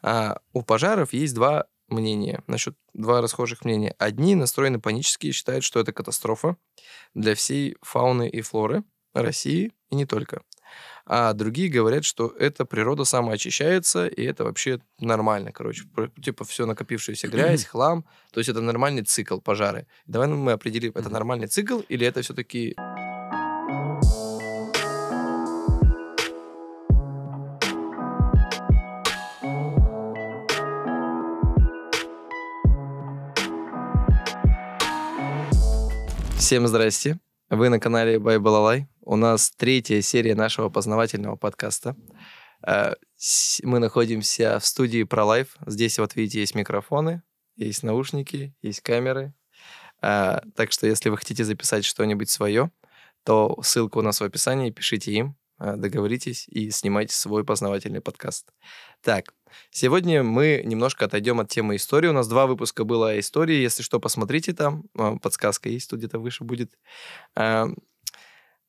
У пожаров есть два расхожих мнения. Одни настроены панически и считают, что это катастрофа для всей фауны и флоры России и не только. А другие говорят, что это природа самоочищается, и это вообще нормально, короче. Типа все накопившаяся грязь, хлам. То есть это нормальный цикл пожары. Давай мы определим, это нормальный цикл или это все-таки... Всем здрасте. Вы на канале Бай Балалай. У нас 3-я серия нашего познавательного подкаста. Мы находимся в студии ProLife. Здесь, вот видите, есть микрофоны, есть наушники, есть камеры. Так что, если вы хотите записать что-нибудь свое, то ссылка у нас в описании, пишите им, договоритесь и снимайте свой познавательный подкаст. Так, сегодня мы немножко отойдем от темы истории. У нас 2 выпуска было о истории. Если что, посмотрите там. Подсказка есть, тут где-то выше будет.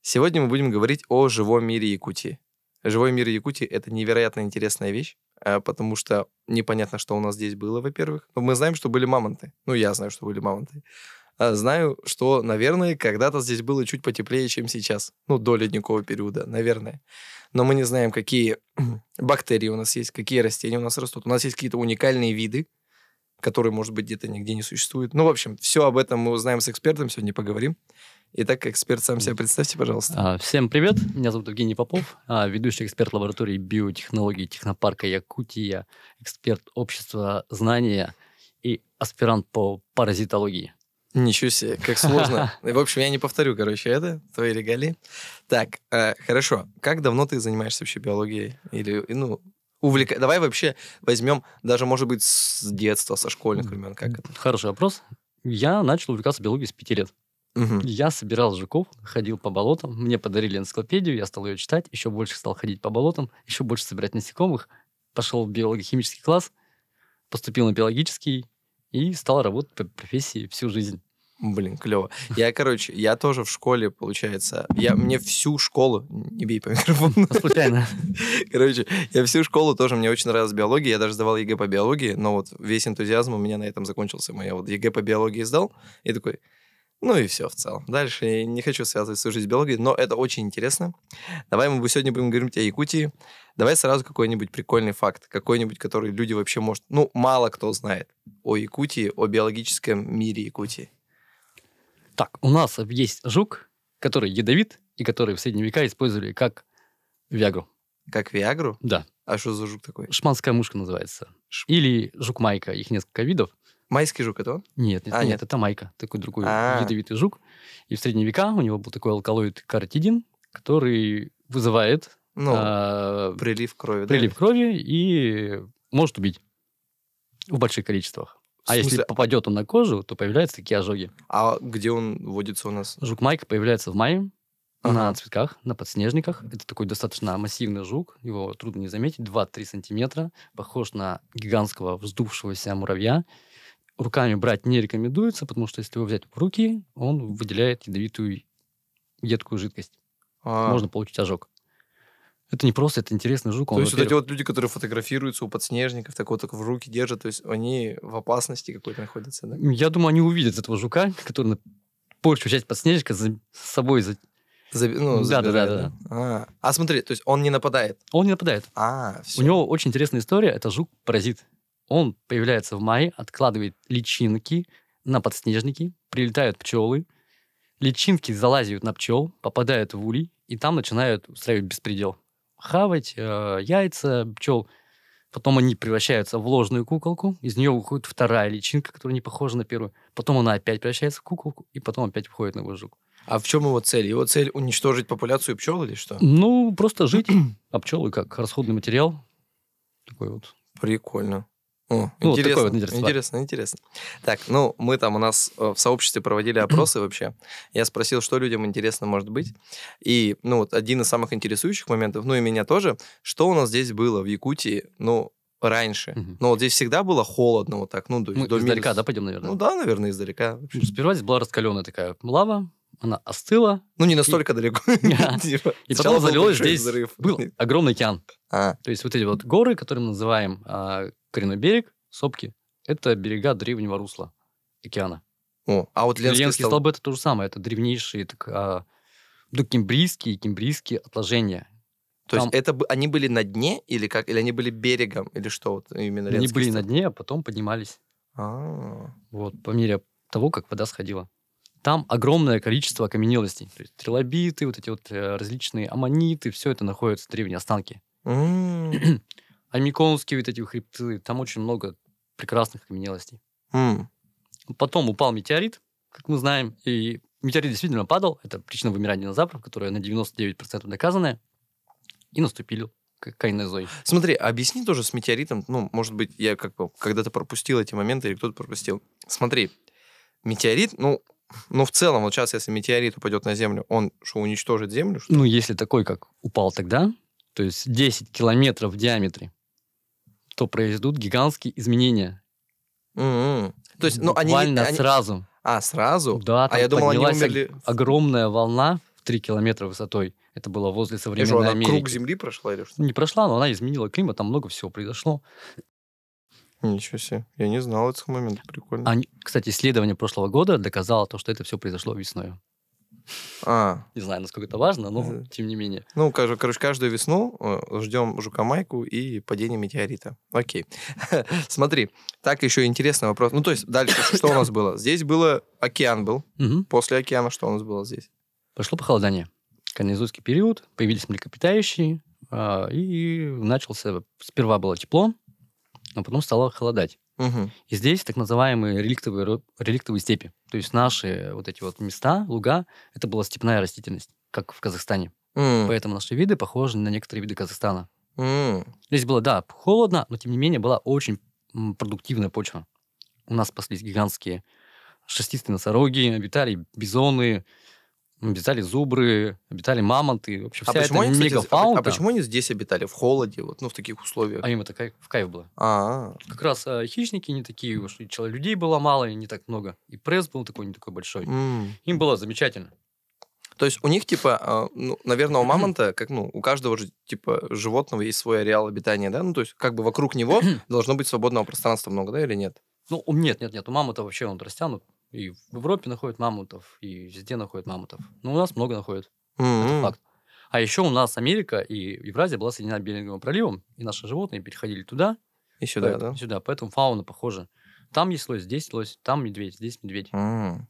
Сегодня мы будем говорить о живом мире Якутии. Живой мир Якутии — это невероятно интересная вещь, потому что непонятно, что у нас здесь было, во-первых. Но мы знаем, что были мамонты. Ну, я знаю, что были мамонты. Знаю, что, наверное, когда-то здесь было чуть потеплее, чем сейчас. Ну, до ледникового периода, наверное. Но мы не знаем, какие бактерии у нас есть, какие растения у нас растут. У нас есть какие-то уникальные виды, которые, может быть, где-то нигде не существуют. Ну, в общем, все об этом мы узнаем с экспертом, сегодня поговорим. Итак, эксперт, сам себя представьте, пожалуйста. Всем привет, меня зовут Евгений Попов, ведущий эксперт лаборатории биотехнологий технопарка Якутия, эксперт общества знания и аспирант по паразитологии. Ничего себе, как сложно. В общем, я не повторю, это твои регалии. Так, хорошо. Как давно ты занимаешься вообще биологией? Или, Давай вообще возьмем, даже, может быть, с детства, со школьных времен. Как это? Хороший вопрос. Я начал увлекаться биологией с 5 лет. Угу. Я собирал жуков, ходил по болотам, мне подарили энциклопедию, я стал ее читать, еще больше стал ходить по болотам, еще больше собирать насекомых, пошел в биолого-химический класс, поступил на биологический и стал работать по профессии всю жизнь. Блин, клево. Я тоже в школе, получается, мне всю школу, не бей по микрофону. Случайно. Я всю школу тоже, мне очень нравилась биология, я даже сдавал ЕГЭ по биологии, но вот весь энтузиазм у меня на этом закончился. Я вот ЕГЭ по биологии сдал, и такой, и все в целом. Дальше я не хочу связывать свою жизнь с биологией, но это очень интересно. Давай мы сегодня будем говорить о Якутии. Давай сразу какой-нибудь прикольный факт, какой-нибудь, который люди вообще, мало кто знает о Якутии, о биологическом мире Якутии. Так, у нас есть жук, который ядовит, и который в средние века использовали как виагру. Как виагру? Да. А что за жук такой? Шманская мушка называется. Или жук-майка, их несколько видов. Майский жук это он? Нет, это майка, такой другой ядовитый жук. И в средние века у него был такой алкалоид каротидин, который вызывает прилив крови. Прилив крови и может убить в больших количествах. А если попадет он на кожу, то появляются такие ожоги. А где он водится у нас? Жук-майка появляется в мае на цветках, на подснежниках. Это такой достаточно массивный жук, его трудно не заметить, 2-3 сантиметра, похож на гигантского вздувшегося муравья. Руками брать не рекомендуется, потому что если его взять в руки, он выделяет ядовитую едкую жидкость. Можно получить ожог. Это не просто, это интересный жук. То есть вот эти вот люди, которые фотографируются у подснежников, так в руки держат, то есть они в опасности какой-то находятся, да? Я думаю, они увидят этого жука, который на большую часть подснежника с собой забирает. Да. А смотри, то есть он не нападает? Он не нападает. Все. У него очень интересная история. Это жук-паразит. Он появляется в мае, откладывает личинки на подснежники, прилетают пчелы, личинки залазят на пчел, попадают в улей, и там начинают устраивать беспредел. Хавать яйца пчел. Потом они превращаются в ложную куколку, из нее выходит вторая личинка, которая не похожа на первую. Потом она опять превращается в куколку, и потом опять входит новый жук. А в чем его цель? Его цель уничтожить популяцию пчел или что? Просто жить. А пчелы как расходный материал. Такой вот. Прикольно. Интересно. Так, мы там у нас в сообществе проводили опросы вообще. Я спросил, что людям интересно может быть. И, один из самых интересующих моментов, и меня тоже, что у нас здесь было в Якутии, раньше. Здесь всегда было холодно вот так. Мы издалека, пойдем, наверное? Наверное, издалека. Сперва здесь была раскаленная такая лава, она остыла. Не настолько далеко. И потом залилось здесь был огромный океан. То есть вот эти вот горы, которые мы называем коренной берег, сопки, это берега древнего русла океана. А вот Ленские Ленские столбы это то же самое, это древнейшие кембрийские отложения. То Там есть они были на дне или как? Или они были берегом? Или что вот именно они Ленские были на столбы? дне, а потом поднимались. А, Вот, по мере того, как вода сходила. Там огромное количество окаменелостей. То есть трилобиты, вот эти вот различные аммониты, все это находятся, древние останки. м, Альмиконские вот эти хребты, там очень много прекрасных окаменелостей. м. Потом упал метеорит, как мы знаем, и метеорит действительно падал. Это причина вымирания динозавров, которая на 99% доказанная. И наступили кайнозой. Смотри, объясни тоже с метеоритом. Ну, может быть, я как бы когда-то пропустил эти моменты, или кто-то пропустил. Смотри, метеорит, ну, в целом, вот сейчас, если метеорит упадет на Землю, он что, уничтожит Землю? Что ли? Ну, если такой, как упал тогда, то есть 10 километров в диаметре, то произойдут гигантские изменения. М-м. То есть, Буквально сразу. сразу? Да, там Я думал, они поднялась умерли... огромная волна в 3 километра высотой. Это было возле И что, современной она Америки. круг Земли прошла или что? Не прошла, но она изменила климат, там много всего произошло. Ничего себе. Я не знал этого момента. Прикольно. Кстати, исследование прошлого года доказало то, что это все произошло весной. Не знаю, насколько это важно, но тем не менее. Ну, короче, каждую весну ждем жука-майку и падение метеорита. Окей. Смотри, так еще интересный вопрос. Ну, то есть дальше что у нас было? Здесь океан был. Мгм. После океана что у нас было здесь? Пошло похолодание. Кайнозойский период, появились млекопитающие, и начался... Сперва было тепло, но потом стало холодать. Мгм. И здесь так называемые реликтовые степи. То есть наши вот эти вот места, луга, это была степная растительность, как в Казахстане. М, Поэтому наши виды похожи на некоторые виды Казахстана. м. Здесь было, да, холодно, но тем не менее была очень продуктивная почва. У нас паслись гигантские шерстистые носороги, обитали бизоны, обитали зубры, обитали мамонты. Вообще вся эта они, кстати, мегафауна. почему они здесь обитали? В холоде, вот, ну, в таких условиях? А им это в кайф было. А, Как раз хищники не такие уж, и людей было мало, и не так много. И пресс был такой, не такой большой. м. Им было замечательно. То есть у них, типа, наверное, у мамонта, как, у каждого же, типа, животного есть свой ареал обитания, да? Ну, то есть, как бы вокруг него должно быть свободного пространства много, да, или нет? Ну, нет. У мамонтов вообще он растянут. И в Европе находят мамонтов, и везде находят мамонтов. Ну, у нас много находят. Это М. факт. А еще у нас Америка и Евразия была соединена Беринговым проливом, и наши животные переходили туда, И сюда, да? и сюда. Поэтому фауна похожа. Там есть лось, здесь лось, там медведь, здесь медведь. М.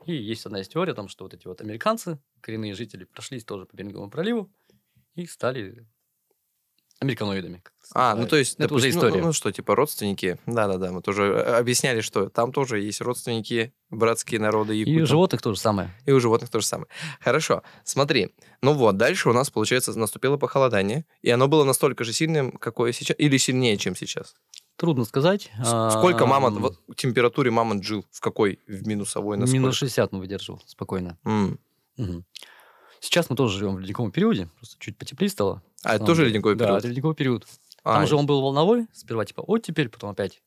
И есть одна из теорий о том, что вот эти вот американцы, коренные жители, прошлись тоже по Беринговому проливу и стали американоидами. как это Ну, называют. то есть, это уже допустим, история. ну, что, типа, родственники. Да-да-да, мы тоже объясняли, что там тоже есть родственники, братские народы И у якутов. животных то же самое. И у животных то же самое. Хорошо, смотри. Ну вот, дальше у нас, получается, наступило похолодание, и оно было настолько же сильным, какое сейчас, или сильнее, чем сейчас. Трудно сказать. Сколько в температуре мамонт жил? В какой? В минусовой? На Минус сколько? 60 он выдерживал спокойно. М. Мгм. Сейчас мы тоже живем в ледниковом периоде, просто чуть потеплее стало. А это Самом тоже деле. ледниковый Да, период? это ледниковый период. А, Там же он был волновой, сперва типа оттепель, потом опять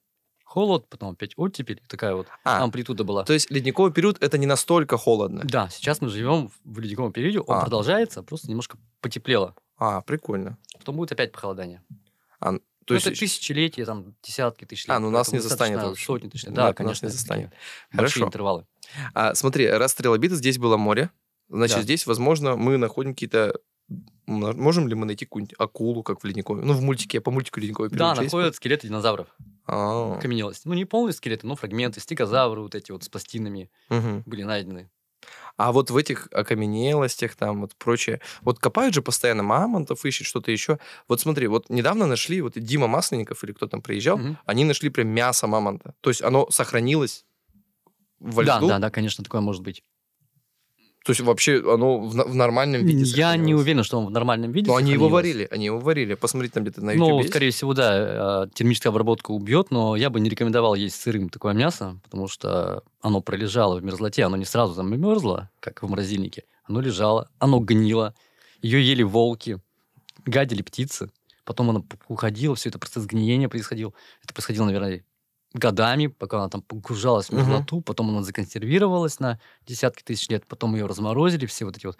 холод, потом опять оттепель. Такая вот амплитуда была. то есть ледниковый период это не настолько холодно. Да, сейчас мы живем в ледниковом периоде, он продолжается, просто немножко потеплело. Прикольно. Потом будет опять похолодание. То есть... это тысячелетия, там десятки тысяч лет. ну нас не поэтому застанет достаточно вообще. сотни тысяч лет. Да, Да, нас конечно. не это застанет. такие большие Хорошо. интервалы. Смотри, раз трилобиты, здесь было море, значит, Да. здесь, возможно, мы находим какие-то... Можем ли мы найти какую-нибудь акулу, как в ледниковом? Ну, в мультике, по мультику ледниковый период. Да, же есть? находят скелеты динозавров. А, Окаменелости. Ну, не полные скелеты, но фрагменты. Стегозавры вот эти вот с пластинами мгм. были найдены. А вот в этих окаменелостях, там, вот прочее, вот копают же постоянно мамонтов, ищут что-то еще. Вот смотри, вот недавно нашли, вот Дима Масленников или кто там приезжал, Мгм. они нашли прям мясо мамонта. То есть оно сохранилось во льду? Да, конечно, такое может быть. То есть вообще оно в нормальном виде Я не сохранилось? уверен, что он в нормальном виде Но они его сохранилось. варили. Посмотри, там где-то на YouTube Ну, есть. скорее всего, да, термическая обработка убьет, но я бы не рекомендовал есть сырым такое мясо, потому что оно пролежало в мерзлоте, оно не сразу замерзло, как в морозильнике. Оно лежало, оно гнило, ее ели волки, гадили птицы, потом оно уходило, все это процесс гниения происходил. Это происходило, наверное, годами, пока она там погружалась в мерзлоту, потом она законсервировалась на десятки тысяч лет, потом ее разморозили, все вот эти вот,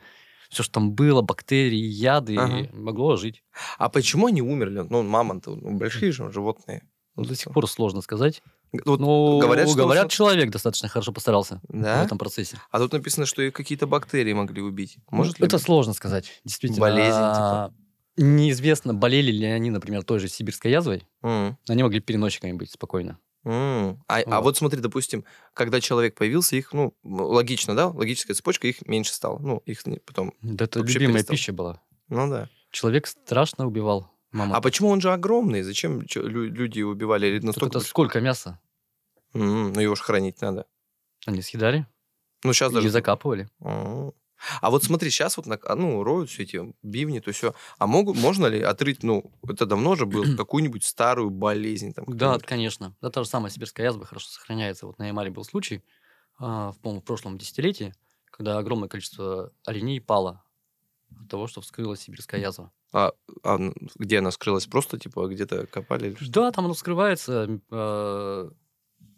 все, что там было, бактерии, яды, Ага. и могло жить. А почему они умерли? Ну, мамонты, большие же животные. До сих пор сложно сказать. Вот Но говорят, что человек достаточно хорошо постарался Да? в этом процессе. А тут написано, что и какие-то бактерии могли убить. Может ли Это быть? сложно сказать, действительно. Болезнь, типа? Неизвестно, болели ли они, например, той же сибирской язвой. М, Они могли переносчиками быть спокойно. А Вот. вот смотри, допустим, когда человек появился, их, логично, да? Логическая цепочка, их меньше стало. Их потом Да это вообще любимая перестал. пища была. Ну да. Человек страшно убивал А мамонтов. почему он же огромный? Зачем люди убивали? Или Тут настолько это большой? сколько мяса? Ну его же хранить надо. Они съедали Ну сейчас и даже... закапывали. А вот смотри, сейчас вот роют все эти бивни, то все. А можно ли отрыть, это давно же был, какую-нибудь старую болезнь? Там, Да, какую-нибудь? конечно. Да, та же самая сибирская язва хорошо сохраняется. Вот на Ямале был случай, по-моему, в прошлом десятилетии, когда огромное количество оленей пало от того, что вскрылась сибирская язва. А где она скрылась? Просто, типа, где-то копали или что? Да, там оно скрывается,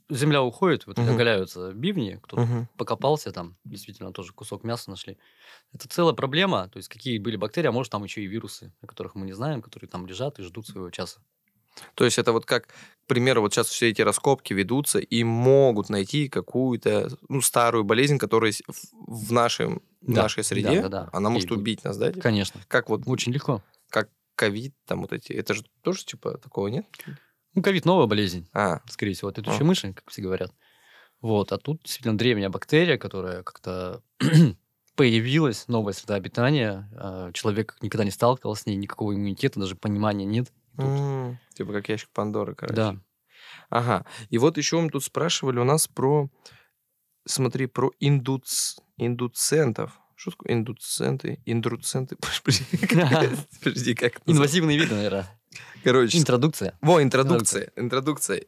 земля уходит, вот Мгм. оголяются бивни, кто-то Мгм. покопался, там действительно тоже кусок мяса нашли. Это целая проблема, то есть какие были бактерии, а может там еще и вирусы, о которых мы не знаем, которые там лежат и ждут своего часа. То есть это вот как, к примеру, вот сейчас все эти раскопки ведутся и могут найти какую-то, старую болезнь, которая в в Да, нашей среде, да. она может Ей-богу. убить нас, да? Типа? Конечно, Как вот, очень легко. как ковид, там вот эти, это же тоже типа такого нет? Ну, ковид новая болезнь, А, скорее всего, от летучей мыши, как все говорят. Вот, а тут действительно древняя бактерия, которая как-то появилась, новая среда обитания, человек никогда не сталкивался с ней, никакого иммунитета, даже понимания нет. И тут, типа как ящик Пандоры, короче. да. Ага. И вот еще мы тут спрашивали у нас про индуцентов. Что такое индуценты? Индруценты? Подожди, как это называется? Инвазивные виды, наверное. Короче, Интродукция. интродукция.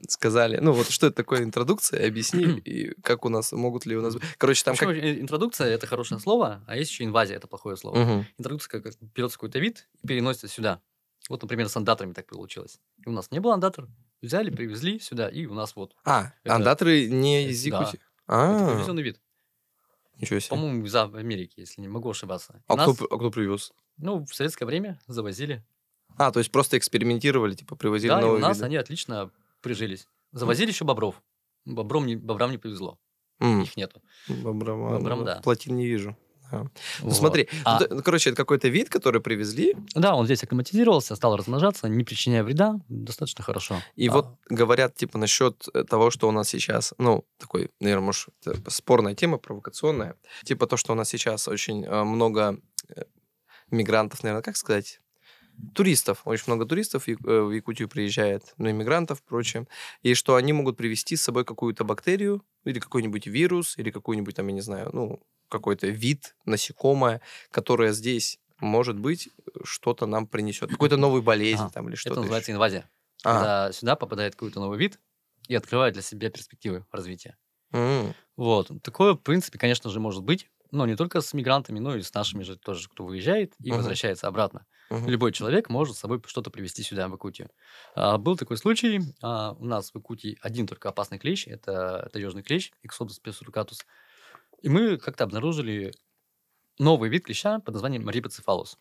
Сказали, вот что это такое интродукция, объясни, и как у нас, могут ли у нас... Короче, там Почему как... интродукция – это хорошее слово, а есть еще инвазия – это плохое слово. Мгм. Интродукция, как берется какой-то вид и переносится сюда. Вот, например, с андаторами так получилось. И у нас не был андатор, взяли, привезли сюда, и у нас вот это- андаторы не из да. Якутии? это привезенный вид. Ничего себе. По-моему, из Америки, если не могу ошибаться. А У нас, кто привез? в советское время завозили. То есть просто экспериментировали, типа привозили Да, и у новые нас виды? они отлично прижились. Завозили еще бобров. Бобрам не повезло. М, Их нету. Бобрам, да. плотин не вижу. Да. Вот. Смотри, А, это какой-то вид, который привезли, да, он здесь акклиматизировался, стал размножаться, не причиняя вреда, достаточно хорошо. и вот говорят, типа, насчет того, что у нас сейчас, такой, наверное, может, это спорная тема, провокационная, типа то, что у нас сейчас очень много мигрантов, наверное, как сказать, туристов, очень много туристов в Якутию приезжает, иммигрантов, прочее, и что они могут привезти с собой какую-то бактерию или какой-нибудь вирус, или какой-нибудь там, я не знаю, какой-то вид, насекомое, которое здесь, может быть, что-то нам принесет. Какую-то новую болезнь Ага. там или Это что-то называется еще. инвазия. А. Когда сюда попадает какой-то новый вид и открывает для себя перспективы развития. Вот. Такое, в принципе, конечно же, может быть. Но не только с мигрантами, но и с нашими же тоже, кто выезжает и Мгм. возвращается обратно. Мгм. Любой человек может с собой что-то привезти сюда, в Якутию. Был такой случай. У нас в Якутии один только опасный клещ. Это таежный клещ, Иксодус песурикатус. И мы как-то обнаружили новый вид клеща под названием рибоцефалус.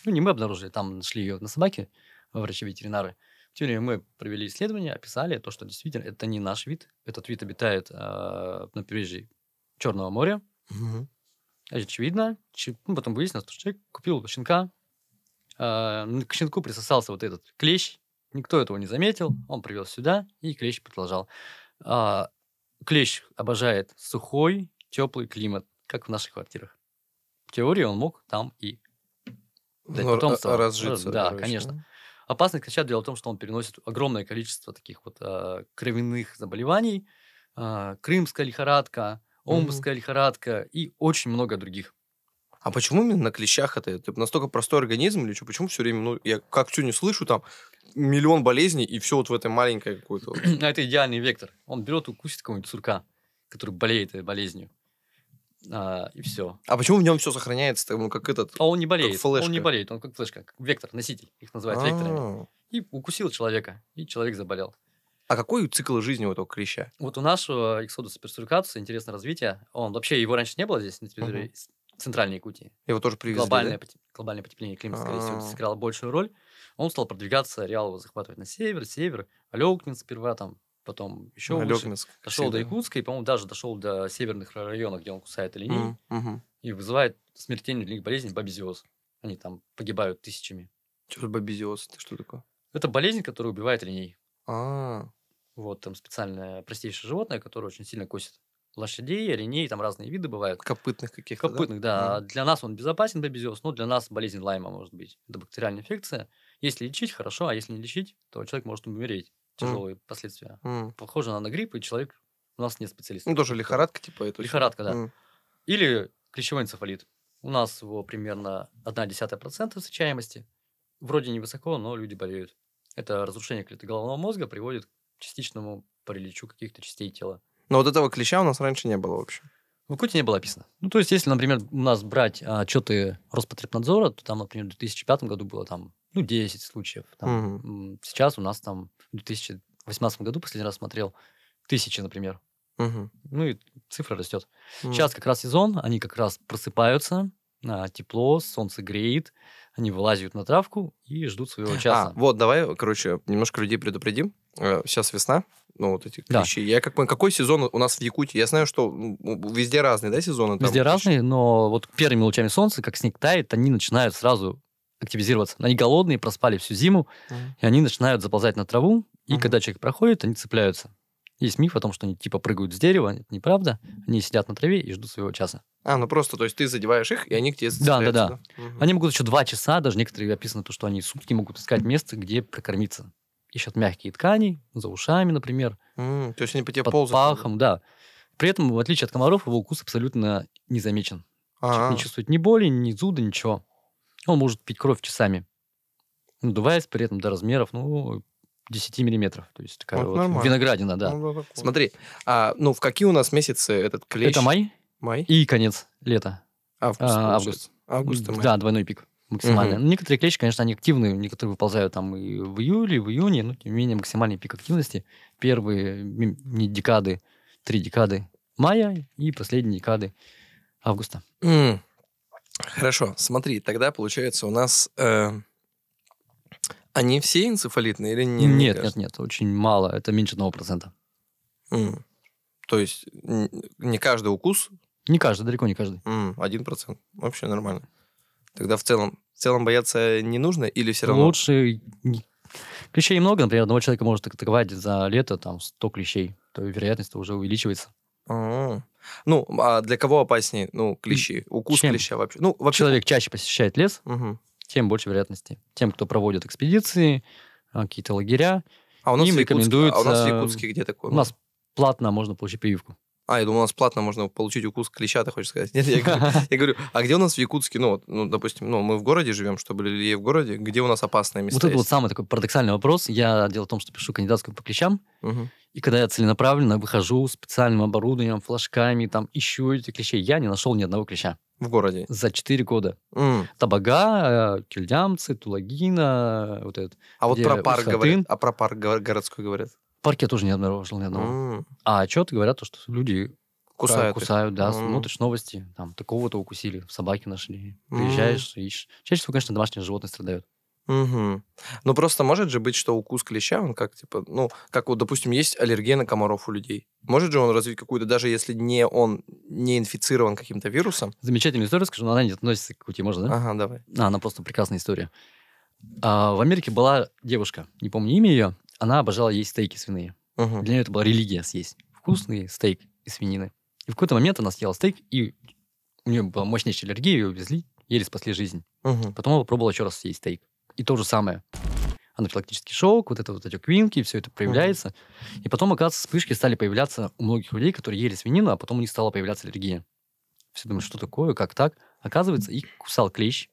Не мы обнаружили, там нашли ее на собаке, врачи-ветеринары. Тем не менее, мы провели исследование, описали то, что действительно это не наш вид. Этот вид обитает на побережье Черного моря. Мгм. Очевидно. Потом выяснилось, что человек купил щенка. К щенку присосался вот этот клещ. Никто этого не заметил. Он привез сюда, и клещ продолжал. Клещ обожает сухой, теплый климат, как в наших квартирах. В теории он мог там и дать потомство. Разжиться. Да, короче. конечно. Опасность клеща дело в том, что он переносит огромное количество таких вот кровяных заболеваний. Крымская лихорадка, омская лихорадка и очень много других. А почему именно на клещах это? Это настолько простой организм или что? Почему все время, я как что не слышу, там миллион болезней, и все вот в этой маленькой какой-то... Это идеальный вектор. Он берет и укусит какого-нибудь сурка, который болеет этой болезнью. И все. А почему в нем все сохраняется, как этот... А он не болеет. флешка. Он не болеет. Он как флешка, как вектор, носитель. Их называют векторами. А. И укусил человека, и человек заболел. А какой цикл жизни у этого клеща? Вот у нашего Иксодуса персурикатуса интересное развитие. Он вообще, его раньше не было здесь, на территории Центральной Якутии. Его тоже привезли, Глобальное, да? глобальное потепление климата, скорее всего, А. сыграло большую роль. Он стал продвигаться, реал его захватывать на север, Алёкмин сперва там, потом еще выше. Алёкминск, Дошел до всегда. Якутска, и, по-моему, даже дошел до северных районов, где он кусает оленей, Мгм. и вызывает смертельную для них болезнь бабезиоз. Они там погибают тысячами. Что за бабезиоз? Это что такое? Это болезнь, которая убивает оленей. А, Вот, там специальное простейшее животное, которое очень сильно косит лошадей, оленей, там разные виды бывают. копытных каких-то, да? Копытных, да. Для нас он безопасен, бабезиоз, но для нас болезнь Лайма может быть. Это бактериальная инфекция. Если лечить, хорошо, а если не лечить, то человек может умереть. Тяжелые последствия. Похоже на грипп, и человек... У нас нет специалистов. Ну, тоже лихорадка, типа, это. Лихорадка, да. Или клещевой энцефалит. У нас его примерно 0,1% встречаемости. Вроде невысоко, но люди болеют. Это разрушение клеток головного мозга приводит к частичному параличу каких-то частей тела. Но вот этого клеща у нас раньше не было вообще. В Якутии не было описано. Ну, то есть, если, например, у нас брать отчеты Роспотребнадзора, то там, например, в 2005 году было там, 10 случаев. Там, сейчас у нас там в 2018 году, последний раз смотрел, 1000, например. Ну, и цифра растет. Сейчас как раз сезон, они как раз просыпаются, тепло, солнце греет, они вылазят на травку и ждут своего часа. Вот, давай, короче, немножко людей предупредим. Сейчас весна, вот эти клещи. Я как понимаю, какой сезон у нас в Якутии? Я знаю, что везде разные, да, сезоны? Там Везде разные, но вот первыми лучами солнца, как снег тает, они начинают сразу активизироваться. Они голодные, проспали всю зиму, и они начинают заползать на траву, и когда человек проходит, они цепляются. Есть миф о том, что они типа прыгают с дерева, это неправда. Они сидят на траве и ждут своего часа. Ну просто, то есть ты задеваешь их, и они к тебе цепляются. Да. Они могут еще 2 часа, даже некоторые описано то, что они сутки могут искать место, где прокормиться. Ищут мягкие ткани, за ушами, например. То есть они по тебе под ползают? пахом, да. При этом, в отличие от комаров, его укус абсолютно не замечен. Человек не чувствует ни боли, ни зуда, ничего. Он может пить кровь часами, надуваясь при этом до размеров, 10 миллиметров. То есть такая вот виноградина, да. Смотри, в какие у нас месяцы этот клещ? Это май. Май? И конец лета. Август. Август, май. да, двойной пик максимально. Некоторые клещи, конечно, они активные, некоторые выползают там и в июле, и в июне, но тем не менее максимальный пик активности первые декады, 3 декады мая и последние декады августа. Хорошо, смотри, тогда получается у нас... Они все энцефалитные или нет? Нет, очень мало, это меньше 1%. То есть не каждый укус? Не каждый, далеко не каждый. 1%. Вообще нормально. Тогда в целом бояться не нужно или все равно? Лучше... Клещей много, например, одного человека может атаковать за лето 100 клещей, то вероятность уже увеличивается. А для кого опаснее, клещи? Укус клеща вообще? Человек чаще посещает лес, тем больше вероятности. Тем, кто проводит экспедиции, какие-то лагеря, им рекомендуется... А у нас в Якутске где такое? У нас платно можно получить прививку. Я думал, у нас платно можно получить укус клеща, ты хочешь сказать? Нет, я говорю, а где у нас в Якутске, допустим, мы в городе живем, чтобы людей в городе, где у нас опасные места Вот это вот самый такой парадоксальный вопрос. Дело в том, что пишу кандидатскую по клещам, и когда я целенаправленно выхожу специальным оборудованием, флажками, ищу этих клещей, я не нашел ни одного клеща. В городе? За 4 года. Табага, кельдямцы, тулагина, вот этот. А вот про парк говорят, про парк городской говорят? В парке я тоже не обнаружил ни одного. А отчеты говорят, что люди кусают, да, смотришь новости, там, такого-то укусили, собаки нашли. Приезжаешь, ищешь. Чаще всего, конечно, домашние животные страдают. Просто может же быть, что укус клеща, он как, как вот, допустим, есть аллергия на комаров у людей. Может же он развить какую-то, даже если он не инфицирован каким-то вирусом? Замечательную историю скажу, но она не относится к Якутии, можно, да? Ага, давай. Она просто прекрасная история. В Америке была девушка, не помню имя ее, она обожала есть стейки свиные. Для нее это была религия съесть вкусный стейк из свинины. И в какой-то момент она съела стейк, и у нее была мощнейшая аллергия, ее увезли, еле спасли жизнь. Потом она попробовала еще раз съесть стейк. И то же самое. Анафилактический шок, вот эти квинки, все это проявляется. И потом, оказывается, вспышки стали появляться у многих людей, которые ели свинину, а потом у них стала появляться аллергия. Все думают, что такое, как так? Оказывается, их кусал клещ.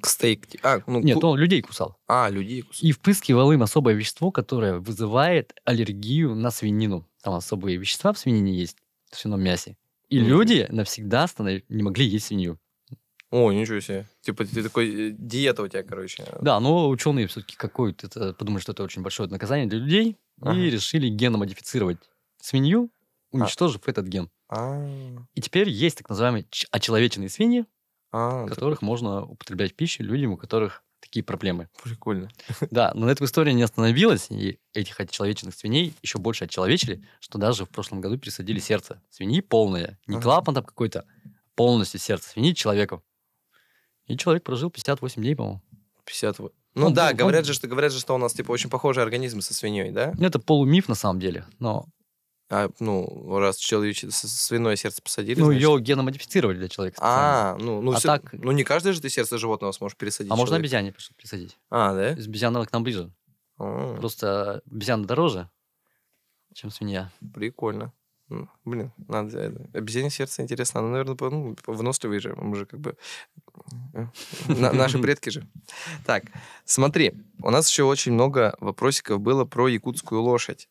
Стейк? Нет, он людей кусал. Людей кусал. И впрыскивал им особое вещество, которое вызывает аллергию на свинину. Там особые вещества в свинине есть, в свином мясе. И люди навсегда не могли есть свинью. О, ничего себе. Типа ты такой, диета у тебя, короче. Да, но ученые все-таки подумали, что это очень большое наказание для людей, и решили геномодифицировать свинью, уничтожив этот ген. И теперь есть так называемые очеловеченные свиньи, Так, которых можно употреблять в пищу людям, у которых такие проблемы. прикольно. Да, но на этом история не остановилась, и этих очеловеченных свиней еще больше очеловечили, что даже в прошлом году пересадили сердце свиньи полное. Не Ага. клапан там какой-то, полностью сердце свиньи человеку. И человек прожил 58 дней, по-моему. 50. Ну Он да, был- говорят же, что у нас типа очень похожий организм со свиньей, да? Это полумиф на самом деле, но Раз свиное сердце посадили, ну, значит... ее геномодифицировали для человека специально. Ну, так- ну не каждое же ты сердце животного сможешь пересадить. А можно человеку. обезьяне присадить. Да? Из обезьяна к нам ближе. Просто обезьяна дороже, чем свинья. Прикольно. Блин, надо... Обезьяне сердце интересно. Оно, наверное, выносливый же. Мы же как бы... Наши предки же. Так, смотри. У нас еще очень много вопросиков было про якутскую лошадь.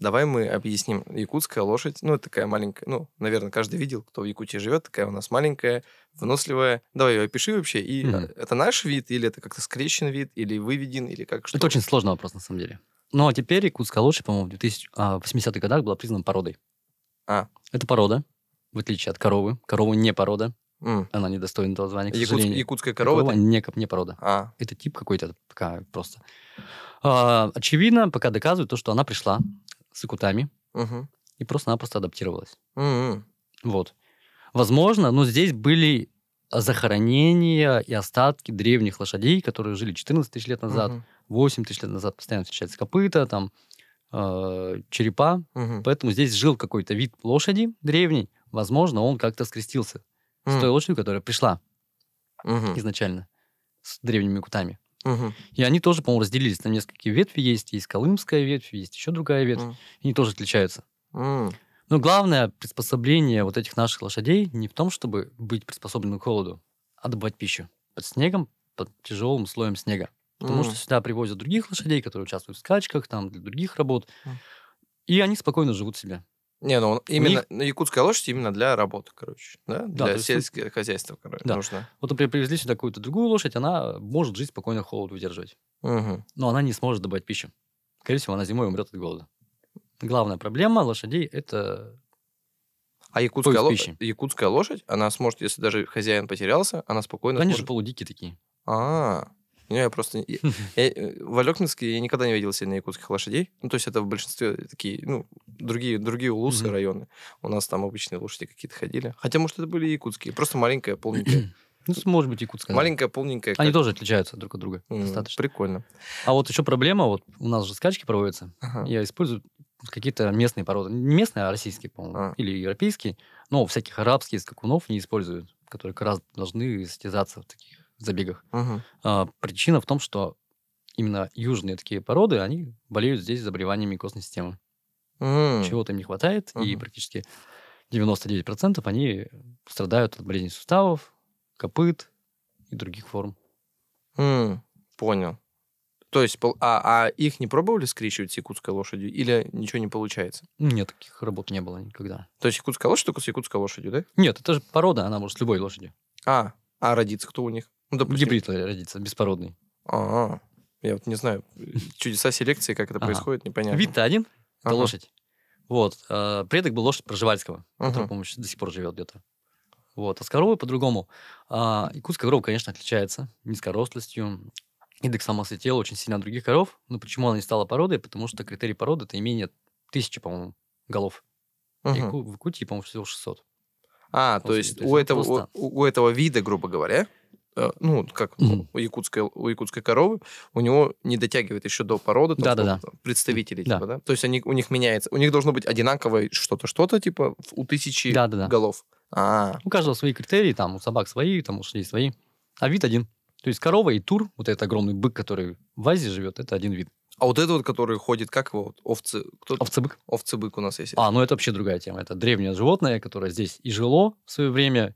Давай мы объясним. Якутская лошадь, ну, это такая маленькая, ну, наверное, каждый видел, кто в Якутии живет, такая у нас маленькая, выносливая. Давай ее опиши вообще. И это наш вид, или это как-то скрещен вид, или выведен, или как что? Это очень сложный вопрос, на самом деле. Ну, а теперь якутская лошадь, по-моему, в 80-х годах была признана породой. Это порода, в отличие от коровы. Корова не порода. Она недостойна этого звания, к сожалению. Якутская корова? Не порода. Это тип какой-то, такая просто. Очевидно, пока доказывают то, что она пришла с якутами и просто-напросто адаптировалась. Вот. Возможно, но здесь были захоронения и остатки древних лошадей, которые жили 14 тысяч лет назад, 8 тысяч лет назад, постоянно встречаются копыта, там, черепа. Поэтому здесь жил какой-то вид лошади древний. Возможно, он как-то скрестился с той лошадью, которая пришла изначально с древними якутами. И они тоже, по-моему, разделились. Там несколько ветви есть. Есть колымская ветвь, есть еще другая ветвь. И они тоже отличаются. Но главное приспособление вот этих наших лошадей не в том, чтобы быть приспособленным к холоду, а добывать пищу под снегом, под тяжелым слоем снега. Потому что сюда привозят других лошадей, которые участвуют в скачках, там, для других работ. И они спокойно живут себе. Не, ну именно якутская лошадь именно для работы, короче. Да? Да, Для то есть сельского хозяйства, короче, Да. нужно. Вот, например, привезли сюда какую-то другую лошадь, она может жить спокойно, холод выдерживать. Но она не сможет добывать пищу. Скорее всего, она зимой умрет от голода. Главная проблема лошадей – это А якутская лошадь, она сможет, если даже хозяин потерялся, она спокойно они же сможет... полудикие такие. Я просто... В Алёкинске я никогда не видел сильно якутских лошадей. Ну, то есть это в большинстве такие, ну, другие улусы, районы. У нас там обычные лошади какие-то ходили. Хотя, может, это были якутские. Просто маленькая, полненькая. Ну, может быть, якутская. Маленькая, полненькая. Они тоже отличаются друг от друга. Достаточно. Прикольно. А вот еще проблема, вот у нас же скачки проводятся. Я использую какие-то местные породы. Не местные, а российские, по-моему. Или европейские. Но всяких арабских скакунов не используют, которые как раз должны состязаться в таких забегах. Причина в том, что именно южные такие породы, они болеют здесь заболеваниями костной системы. Чего-то им не хватает, и практически 99% они страдают от болезней суставов, копыт и других форм. Понял. То есть, их не пробовали скрещивать с якутской лошадью? Или ничего не получается? Нет, таких работ не было никогда. То есть, якутская лошадь только с якутской лошадью, да? Нет, это же порода, она может с любой лошадью. А родится кто у них? Ну, допустим... Гибрид родится, беспородный. Я вот не знаю, чудеса селекции, как это происходит, непонятно. Вид-то один, это лошадь. Вот. Предок был лошадь Пржевальского, который, по-моему, до сих пор живет где-то. Вот. А с коровой по-другому. Якутская корова, конечно, отличается низкорослостью. Индекс массы тела очень сильно от других коров. Но почему она не стала породой? Потому что критерий породы – это имение 1000, по-моему, голов. В Якутии, по-моему, всего 600. То есть у этого вида, грубо говоря, ну, как у якутской коровы, у него не дотягивает еще до породы представителей, типа, да? То есть у них меняется. У них должно быть одинаковое что-то, типа, у 1000 голов. У каждого свои критерии, там, у собак свои, там, у лошадей свои. А вид один. То есть корова и тур, вот этот огромный бык, который в Азии живет, это один вид. А вот этот вот, который ходит, как его? Овцебык. Овцебык у нас есть. Ну это вообще другая тема. Это древнее животное, которое здесь и жило в свое время.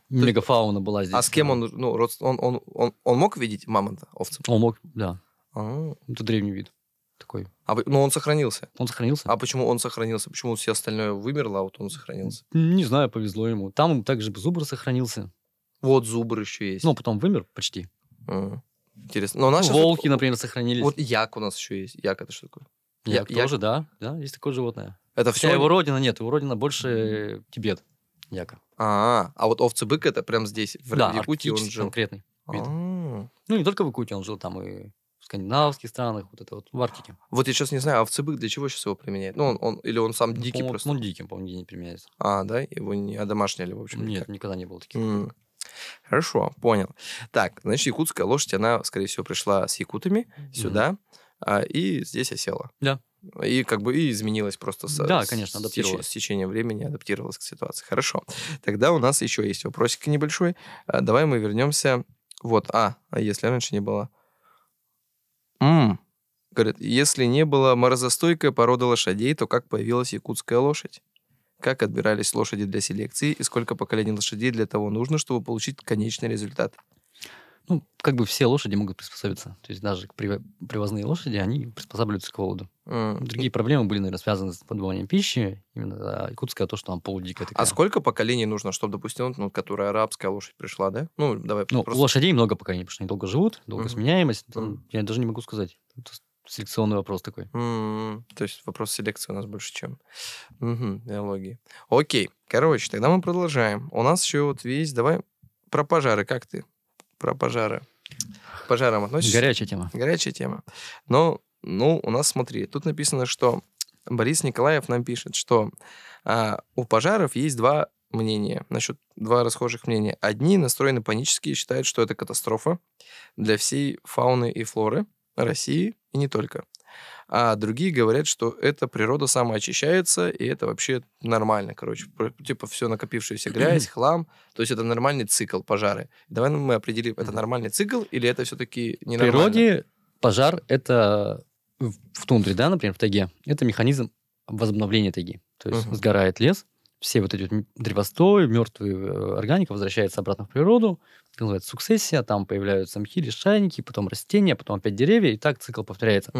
Мегафауна была здесь. А с кем он, он мог видеть мамонта, овца? Он мог, да. Это древний вид такой. Но он сохранился? Он сохранился. А почему он сохранился? Почему все остальное вымерло, а вот он сохранился? Не знаю, повезло ему. Там также зубр сохранился. Вот зубр еще есть. Ну, потом вымер почти. Интересно. Но наши волки, например, сохранились. Вот як у нас еще есть. Як это что такое? Як тоже, да. Да, есть такое животное. Это Хотя все... его родина нет, его родина больше Тибет, яко. А вот овцы-бык это прям здесь, в Да, Якутии он арктический жил. конкретный вид. А. Ну, не только в Якутии, он жил там и в скандинавских странах, вот это вот, в Арктике. Вот я сейчас не знаю, овцы-бык для чего сейчас его применяют? Ну, или он сам Ну, дикий по-моему, просто? он диким, по-моему, нигде не применяется. Да? Его не одомашнили, в общем, Нет, никак. никогда не было таких. Хорошо, понял. Так, значит, якутская лошадь, она, скорее всего, пришла с якутами сюда, и здесь осела. Да. И как бы и изменилась просто Да, конечно, адаптировалась. с течением времени, адаптировалась к ситуации. Хорошо. Тогда у нас еще есть вопросик небольшой. Давай мы вернемся... Вот, если раньше не было... Говорят, если не было морозостойкой породы лошадей, то как появилась якутская лошадь? Как отбирались лошади для селекции и сколько поколений лошадей для того нужно, чтобы получить конечный результат? Ну, как бы все лошади могут приспособиться. То есть даже привозные лошади, они приспосабливаются к холоду. Другие проблемы были, наверное, связаны с подвыванием пищи. Именно якутская то, что там полудикая такая. А сколько поколений нужно, чтобы, допустим, которая арабская лошадь пришла, да? Ну, давай У просто... лошадей много поколений, потому что они долго живут, долго сменяемость. Мгм. Я даже не могу сказать. Это селекционный вопрос такой. То есть вопрос селекции у нас больше, чем биологии. Окей, короче, тогда мы продолжаем. У нас еще вот есть... Давай про пожары. Как ты? Про пожары. К пожарам относишься? Горячая тема. Горячая тема. Но, у нас, смотри, тут написано, что Борис Николаев нам пишет, что у пожаров есть два мнения, два расхожих мнения. Одни настроены панически и считают, что это катастрофа для всей фауны и флоры России, и не только. А другие говорят, что это природа самоочищается, и это вообще нормально, короче. Типа все накопившаяся грязь, хлам. То есть это нормальный цикл пожары. Давай мы определим, это нормальный цикл или это все-таки В ненормально? природе пожар — это в тундре, да, например, в тайге, это механизм возобновления тайги. То есть сгорает лес, все вот эти вот древостой, мертвые органика возвращается обратно в природу, это называется сукцессия, там появляются мхи, лишайники, потом растения, потом опять деревья, и так цикл повторяется.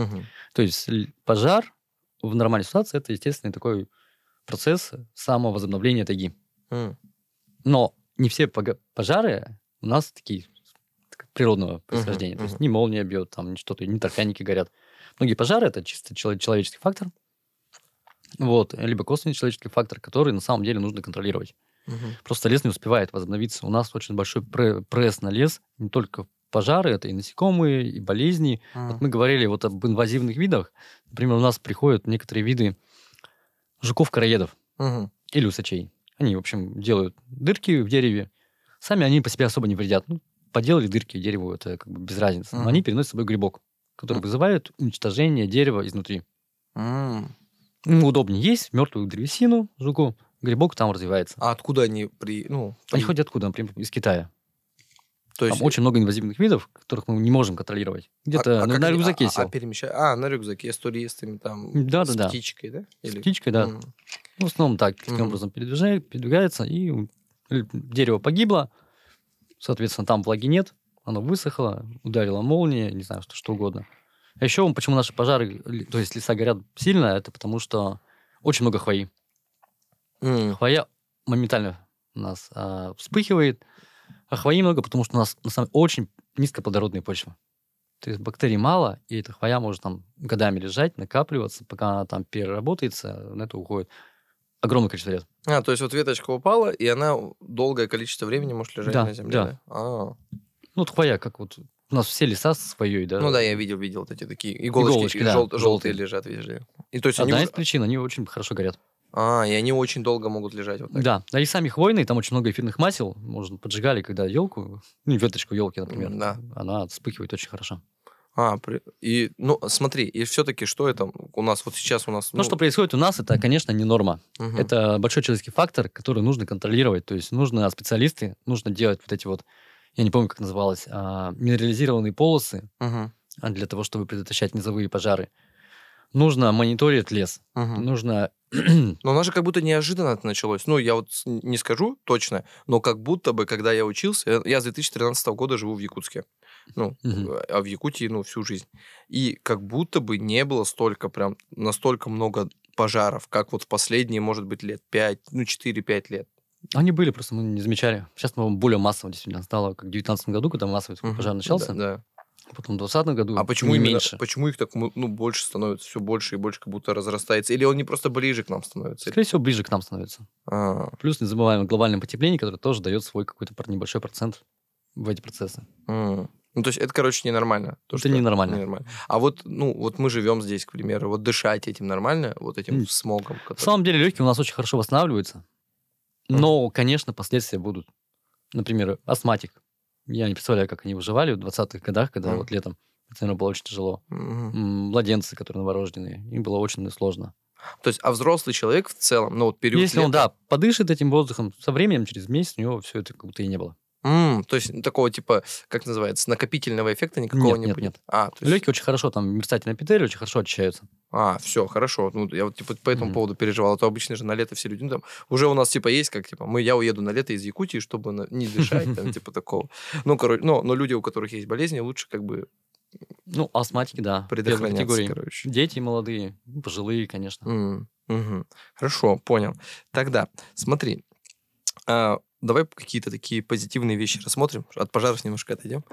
То есть пожар в нормальной ситуации — это естественный такой процесс самовозобновления тайги. Но не все пожары у нас такие природного происхождения. То есть ни молния бьет, там, ни что-то, ни торфяники горят. Многие пожары — это чисто человеческий фактор. Вот, либо косвенный человеческий фактор, который на самом деле нужно контролировать. Просто лес не успевает возобновиться. У нас очень большой пресс на лес, не только пожары, это и насекомые, и болезни. Вот мы говорили вот об инвазивных видах. Например, у нас приходят некоторые виды жуков-короедов или усачей. Они, в общем, делают дырки в дереве. Сами они по себе особо не вредят. Ну, поделали дырки дереву, это как бы без разницы. Но они переносят с собой грибок, который вызывает уничтожение дерева изнутри. Удобнее есть мертвую древесину, жуку, грибок там развивается. А откуда они Они ходят откуда? Например, из Китая. То есть... Там очень много инвазивных видов, которых мы не можем контролировать. Где-то на рюкзаке сел. На рюкзаке с туристами, там, с птичкой, да? С птичкой, да. В основном так, таким образом передвигается, и дерево погибло, соответственно, там влаги нет, оно высохло, ударила молния, не знаю, что угодно. А еще почему наши пожары, то есть леса горят сильно, это потому что очень много хвои. Хвоя моментально у нас вспыхивает, а хвои много, потому что у нас на самом деле очень низкоплодородная почва. То есть бактерий мало, и эта хвоя может там годами лежать, накапливаться, пока она там переработается, на это уходит огромное количество лет. То есть вот веточка упала, и она долгое количество времени может лежать на земле, да? Ну, вот хвоя, как вот у нас все леса с хвоей, да? Ну да, я видел вот эти такие иголочки желтые лежат везде. И то есть одна из причин, они очень хорошо горят. И они очень долго могут лежать вот так. Да, и сами хвойные, там очень много эфирных масел, можно поджигали, когда елку, веточку елки, например, она вспыхивает очень хорошо. Смотри, и все-таки что это у нас, вот сейчас у нас... что происходит у нас, это, конечно, не норма. Это большой человеческий фактор, который нужно контролировать, то есть нужны специалисты, нужно делать вот эти вот, я не помню, как называлось, минерализированные полосы для того, чтобы предотвращать низовые пожары. Нужно мониторить лес, нужно... Но у нас же как будто неожиданно это началось. Я вот не скажу точно, но как будто бы, когда я учился, я с 2013 года живу в Якутске. А в Якутии, всю жизнь. И как будто бы не было настолько много пожаров, как вот в последние, может быть, лет 5, 4-5 лет. Они были, просто мы не замечали. Сейчас, более массово действительно стало, как в 2019 году, когда массовый пожар начался. Да. Потом в 2020 году А почему не именно, меньше. почему их так больше становится, все больше и больше, как будто разрастается? Или он не просто ближе к нам становится? Скорее всего, ближе к нам становится. А, Плюс не забываем о глобальном потеплении, которое тоже дает свой какой-то небольшой процент в эти процессы. Ну, то есть это, короче, ненормально. Это ненормально. Ненормально. А вот мы живем здесь, к примеру, вот дышать этим нормально, вот этим смогом? На самом деле легкие у нас очень хорошо восстанавливаются, но, конечно, последствия будут. Например, астматик. Я не представляю, как они выживали в 20-х годах, когда вот летом это, наверное, было очень тяжело. Младенцы, которые новорожденные, им было очень сложно. То есть, а взрослый человек в целом, ну, вот период Если он, лета... подышит этим воздухом, со временем, через месяц, у него все это как будто и не было. То есть, такого типа, как называется, накопительного эффекта никакого не будет? Нет. То есть... Легкие очень хорошо, там, мерцательные эпители очень хорошо очищаются. Все, хорошо. Ну, я вот типа по этому поводу переживал. А то обычно же на лето все люди, там, уже у нас типа есть, как типа, я уеду на лето из Якутии, чтобы не дышать, там, типа такого. Ну, короче, но люди, у которых есть болезни, лучше как бы... Ну, астматики, да. Предохраняться, короче. Дети молодые, пожилые, конечно. Хорошо, понял. Тогда, смотри, давай какие-то такие позитивные вещи рассмотрим, от пожаров немножко отойдем.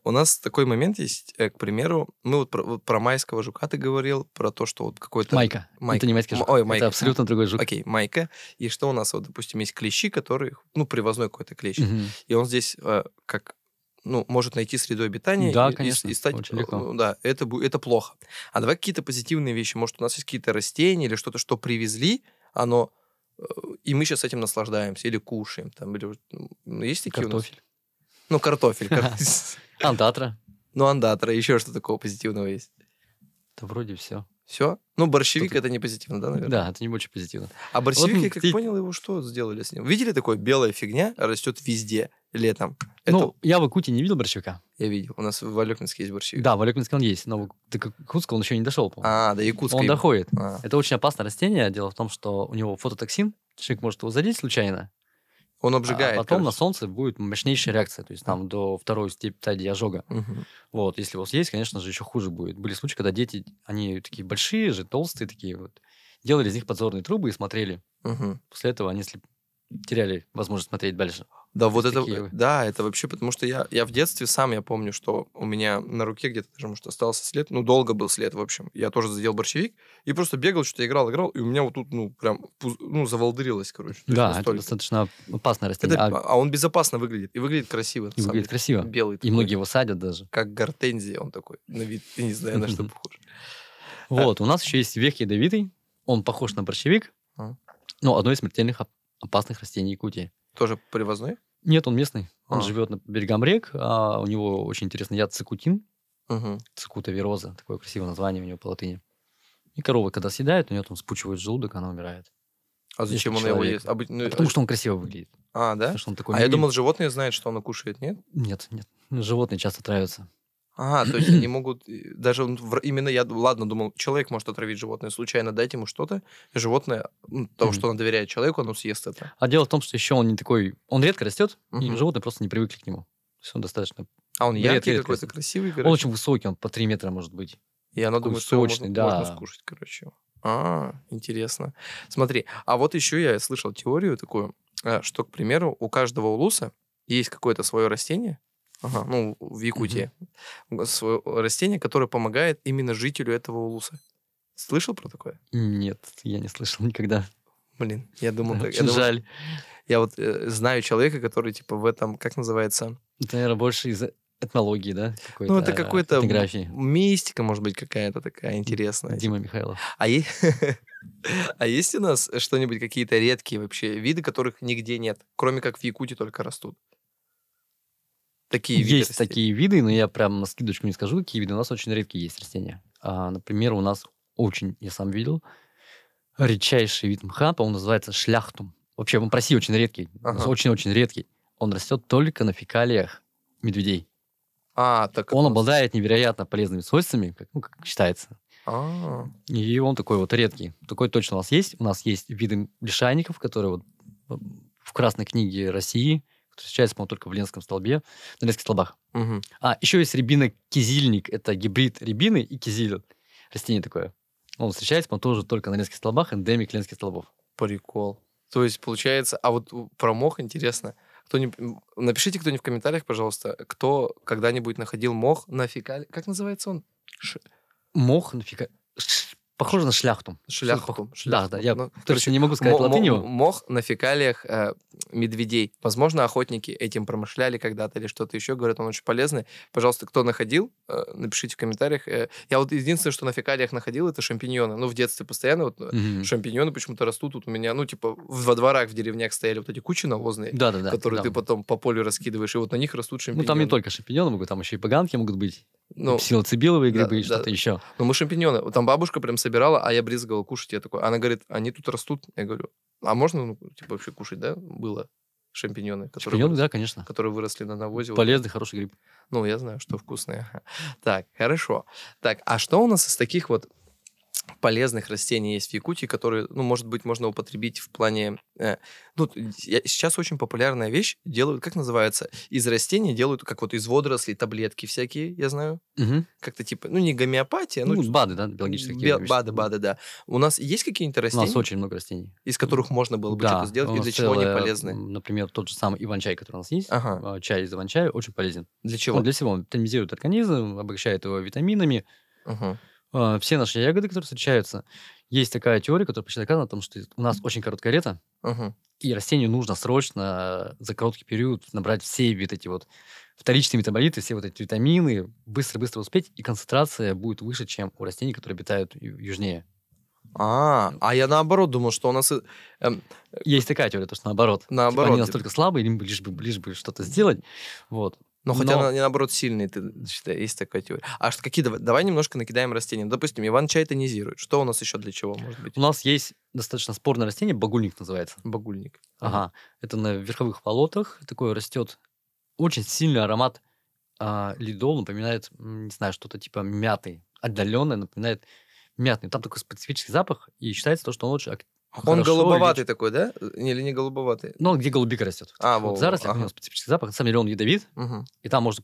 У нас такой момент есть, к примеру, мы вот про майского жука ты говорил, про то, что вот какой-то... Майка. Это не майский жук. Майка. Это абсолютно другой жук. Окей, майка. И что у нас, вот, допустим, есть клещи, которые, привозной какой-то клещ, и он здесь может найти среду обитания конечно, и стать... очень легко. Да, это плохо. А давай какие-то позитивные вещи. Может, у нас есть какие-то растения или что-то, что привезли, и мы сейчас этим наслаждаемся, или кушаем. Там, или, есть такие Картофель. у нас? Картофель. Андатра. Андатра. Еще что такого позитивного есть? Да вроде все. Все? Борщевик это не позитивно, да, наверное? Да, это не очень позитивно. А борщевик, я как понял, его что сделали с ним? Видели такое? Белая фигня растет везде летом. Я в Якутии не видел борщевика. Я видел. У нас в Алекнинске есть борщевик. Да, в Алекнинске он есть, но до Якутска он еще не дошел, по-моему. До Якутска. Он доходит. Это очень опасное растение. Дело в том, что у него фототоксин. Человек может его задеть случайно. Он обжигает. А потом на солнце будет мощнейшая реакция. То есть там до второй стадии ожога. Вот, если у вас есть, конечно же, еще хуже будет. Были случаи, когда дети, они такие большие же, толстые такие вот, делали из них подзорные трубы и смотрели. После этого они теряли возможность смотреть дальше. Да, вот это, это вообще, потому что я в детстве сам, я помню, что у меня на руке где-то даже, может, остался след, долго был след, в общем. Я тоже задел борщевик и просто бегал, что-то играл, и у меня вот тут, прям, заволдырилось, короче. Да, это достаточно опасное растение. А он безопасно выглядит, и выглядит красиво. И выглядит красиво. Белый такой. И многие его садят даже. Как гортензия он такой, на вид, я не знаю, на что похож. Вот, у нас еще есть вех ядовитый, он похож на борщевик, но одно из смертельных опасных растений Якутии. Тоже привозной? Нет, он местный. Он живет на берегам рек, а у него очень интересный яд цикутин. Цикутовироза, такое красивое название у него по латыни. И корова, когда съедает, у нее там спучивает желудок, она умирает. А зачем он его ест? Потому что он красиво выглядит. Да? Он такой я думал, животные знают, что оно кушает, нет? Нет. Животные часто травятся. То есть они могут... Даже именно я, ладно, думал, человек может отравить животное. Случайно дать ему что-то, животное, того, что оно доверяет человеку, оно съест это. А дело в том, что еще он не такой... Он редко растет, и животные просто не привыкли к нему. То есть он достаточно... Он яркий какой-то, красивый, короче. Он очень высокий, он по 3 метра может быть. И оно думает, что можно скушать, короче. Интересно. Смотри, а вот еще я слышал теорию такую, что, к примеру, у каждого улуса есть какое-то свое растение, в Якутии, свое растение, которое помогает именно жителю этого улуса. Слышал про такое? Нет, я не слышал никогда. Блин, я думал... Очень жаль. Я вот знаю человека, который, типа, в этом, как называется... Это, наверное, больше из этнологии, да? Это какой-то мистика, может быть, какая-то такая интересная. Дима Михайлов. А есть у нас что-нибудь, какие-то редкие вообще виды, которых нигде нет, кроме как в Якутии только растут? Такие виды есть такие виды, но я прям на скидочку не скажу, какие виды. У нас очень редкие есть растения. Например, у нас я сам видел, редчайший вид мха, по-моему, называется шляхтум. Вообще, он по России очень редкий. Очень-очень редкий. Он растет только на фекалиях медведей. Он обладает невероятно полезными свойствами, как считается. И он такой вот редкий. Такой точно у нас есть. У нас есть виды лишайников, которые вот в Красной книге России, который встречается, по-моему, только в Ленском столбе, на Ленских столбах. Еще есть рябина-кизильник. Это гибрид рябины и кизиля. Растение такое. Он встречается, по-моему, тоже только на Ленских столбах, эндемик Ленских столбов. Прикол. То есть, получается, а вот про мох интересно, Напишите кто-нибудь в комментариях, пожалуйста, кто когда-нибудь находил мох на фекалиях. Как называется он? Мох, похоже на шляхту. Шляхту. Да, я Ну, точно не могу сказать латынью. Мох на фекалиях медведей. Возможно, охотники этим промышляли когда-то или что-то еще. Говорят, он очень полезный. Пожалуйста, кто находил, напишите в комментариях. Я вот единственное, что на фекалиях находил, это шампиньоны. Ну, в детстве постоянно вот шампиньоны почему-то растут. Вот у меня, ну, типа, во дворах, в деревнях стояли вот эти кучи навозные, которые ты потом по полю раскидываешь, и вот на них растут шампиньоны. Ну, там не только шампиньоны могут, там еще и поганки могут быть. Ну, псилоцибиловые грибы и что-то еще. Ну, мы шампиньоны. Там бабушка прям собирала, а я брезговал кушать. Я такой, она говорит, они тут растут. Я говорю, а можно, ну, типа, вообще кушать, да? Было шампиньоны. Шампиньоны, да, конечно. Которые выросли на навозе. Полезный, хороший гриб. Ну, я знаю, что вкусные. Так, хорошо. Так, а что у нас из таких вот полезных растений есть в Якутии, которые, ну, может быть, можно употребить в плане... сейчас очень популярная вещь, делают, как называется, из растений делают, как вот из водорослей, таблетки всякие, я знаю. Как-то типа, ну, не гомеопатия. Ну, БАДы, да, биологические. БАДы, да. У нас есть какие-нибудь растения? У нас очень много растений. Из которых можно было бы что-то сделать, и для чего они полезны? Например, тот же самый иван-чай, который у нас есть. Ага. Чай из иван-чая очень полезен. Для чего? Для всего. Он тонизирует организм, обогащает его витаминами. Все наши ягоды, которые встречаются, есть такая теория, которая почти доказана о том, что у нас очень короткое лето, и растению нужно срочно за короткий период набрать все вот эти вот вторичные метаболиты, все вот эти витамины, быстро-быстро успеть, и концентрация будет выше, чем у растений, которые обитают южнее. А я наоборот думал, что у нас... Есть такая теория, то, что наоборот. Наоборот. Они настолько слабые, им лишь бы что-то сделать. Вот. Но хотя они, наоборот, сильные, ты считаешь, есть такая теория. А что, какие? Давай немножко накидаем растения. Допустим, иван-чай тонизирует. Что у нас еще для чего может быть? У нас есть достаточно спорное растение, багульник называется. Багульник. Ага. Это на верховых болотах такое растет. Очень сильный аромат. Лидол напоминает, не знаю, что-то типа мяты. Отдаленное напоминает мятный. Там такой специфический запах, и считается, что он очень... Он голубоватый такой, да? Или не голубоватый? Ну, где голубика растет. В зарослях у него специфический запах. На самом деле он ядовит, и там может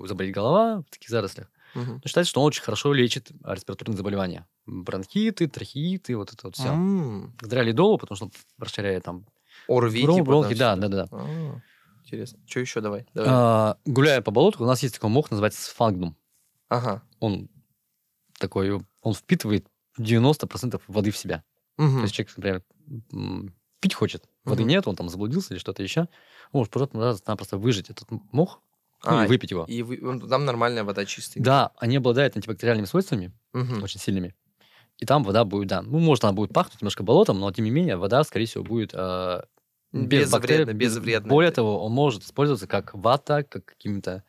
заболеть голова в таких зарослях. Но считается, что он очень хорошо лечит респираторные заболевания. Бронхиты, трахеиты, вот это вот все. Благодаря лидолу, потому что он расширяет там... ОРВИ, бронхи, да. Интересно. Что еще? Давай. Гуляя по болоту, у нас есть такой мох, называется сфагнум. Ага. Он такой, он впитывает 90% воды в себя. То есть человек, например, пить хочет, воды нет, он там заблудился или что-то еще, он может просто выжать этот мох, и выпить его. И там нормальная вода чистая. Да, они обладают антибактериальными свойствами, очень сильными. И там вода будет, да, ну, может, она будет пахнуть немножко болотом, но, тем не менее, вода, скорее всего, будет безвредная. Более того, он может использоваться как вата, как какими-то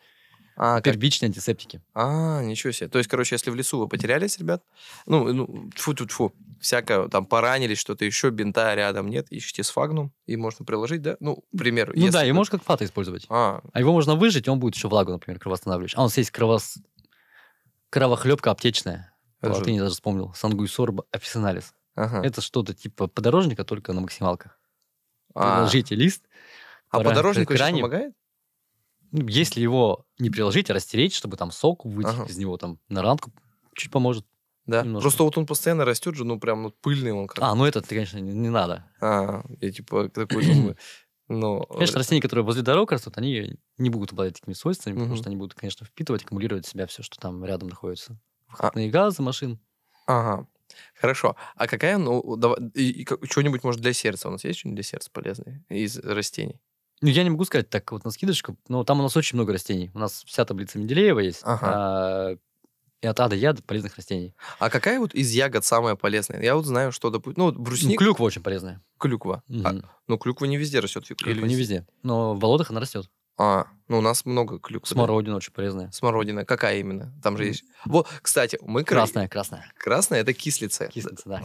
первичные антисептики. Ничего себе. То есть, короче, если в лесу вы потерялись, ребят, тьфу-тьфу-тьфу, всякое, там, поранились, что-то еще, бинта рядом нет, ищите сфагнум, и можно приложить, да? Ну, к примеру. Ну да, и можно как фата использовать. А его можно выжать, и он будет еще влагу, например, кровоостанавливающий. А у нас есть кровохлебка аптечная. Ты не даже вспомнил. Сангуйсорба офисиналис. Это что-то типа подорожника, только на максималках. Приложите лист. А подорожник очень помогает? Если его не приложить, а растереть, чтобы там сок вытек из него, там на ранку чуть поможет. Да? Немножко. Просто вот он постоянно растет же, ну прям пыльный он как. Ну это, конечно, не надо. Я типа такой думаю... Конечно, растения, которые возле дорог растут, они не будут обладать такими свойствами, потому что они будут, конечно, впитывать, аккумулировать в себя все, что там рядом находится. Выхлопные газы машин. Хорошо. А какая, что-нибудь, может, для сердца? У нас есть что-нибудь для сердца полезное из растений? Я не могу сказать так вот на скидочку, но там у нас очень много растений. У нас вся таблица Менделеева есть. И от А до Я полезных растений. А какая вот из ягод самая полезная? Я вот знаю, что, допустим, брусника... Клюква очень полезная. Клюква. Но клюква не везде растет. Клюква не везде. Но в болотах она растет. У нас много клюквы. Смородина очень полезная. Смородина. Какая именно? Там же есть... Вот, кстати, мы... Красная. Красная — это кислица. Кислица, да.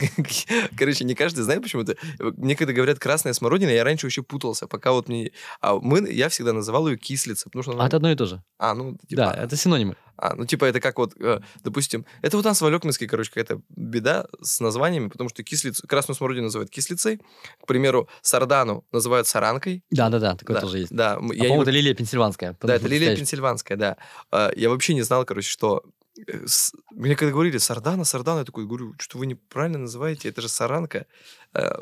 Короче, не каждый знает почему-то. Мне когда говорят красная смородина, я раньше вообще путался, пока вот мне... Я всегда называл ее кислица, потому что... это одно и то же. Да, это синонимы. Это как вот, допустим... Это вот у нас в Алекминске, короче, какая-то беда с названиями, потому что красную смородину называют кислицей, к примеру, сардану называют саранкой. Да, такое тоже есть. Да. По-моему, это лилия пенсильванская. Да, это лилия пенсильванская, да. Я вообще не знал, короче, что Мне когда говорили Сардана, я такой говорю, что вы неправильно называете, это же саранка.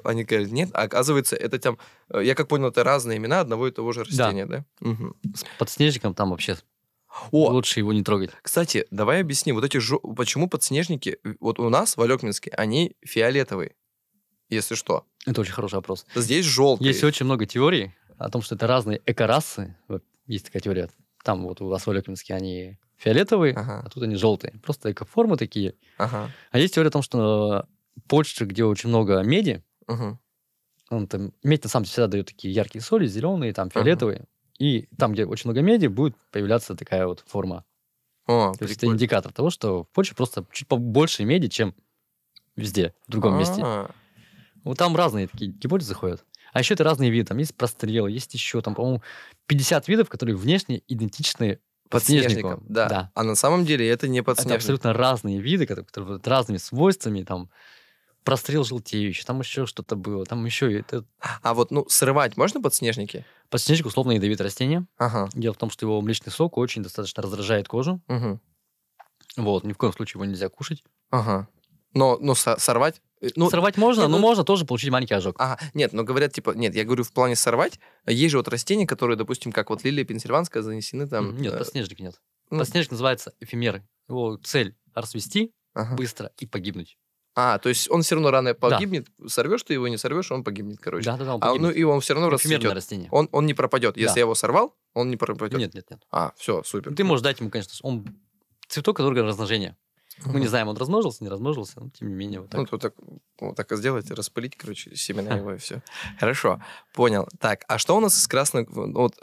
Они говорят, нет, а оказывается, это там, я как понял, это разные имена одного и того же Да. растения, да? Мгм. С подснежником там вообще О, лучше его не трогать. кстати, давай объясни, вот эти почему подснежники, вот у нас в Алёкминске, они фиолетовые, если что. Это очень хороший вопрос. Здесь желтые. Есть очень много теорий о том, что это разные экорасы. Вот есть такая теория. Там вот у вас в Алёкминске они фиолетовые, Ага. а тут они желтые. Просто экоформы такие. Ага. А есть теория о том, что Польша, где очень много меди, Мгм. там, медь на самом деле всегда дает такие яркие соли, зеленые, там фиолетовые. И там, где очень много меди, будет появляться такая вот форма. О, То есть это прикольно. индикатор того, что в Польше просто чуть побольше меди, чем везде, в другом месте. А, Вот там разные такие гипотезы ходят. А еще это разные виды. Там есть прострелы, есть еще там, по-моему, 50 видов, которые внешне идентичны подснежнику. подснежником, да. А на самом деле это не Это подснежник. абсолютно разные виды, которые вот разными свойствами. Там прострел желтеющий, там еще что-то было. Там еще это... А вот, срывать можно подснежники? Подснежник условно ядовитое растение. Ага. Дело в том, что его млечный сок очень достаточно раздражает кожу. Мгм. Вот, ни в коем случае его нельзя кушать. Ага. Но сорвать? Сорвать можно, нет, но можно тоже получить маленький ожог. Ага, нет, но говорят, типа, нет, я говорю в плане сорвать. Есть же вот растения, которые, допустим, как вот лилия пенсильванская, занесены там... Нет, подснежник нет. ну- Подснежник называется эфемеры. Его цель расцвести Ага. быстро и погибнуть. То есть он все равно рано погибнет. Сорвешь ты его, не сорвешь, он погибнет, короче. Да-да-да, он Ну погибнет. и он все равно Эфемерное расцветет. растение. Он не пропадет. Если Да. я его сорвал, он не пропадет. Нет. Все, супер. Ты можешь дать ему, конечно, он цветок органа размножения. Мы не Мгм. знаем, он размножился, не размножился, но тем не менее вот так. То вот так и сделать, распылить, короче, семена его и все. Хорошо, понял. Так, а что у нас из красных... Вот,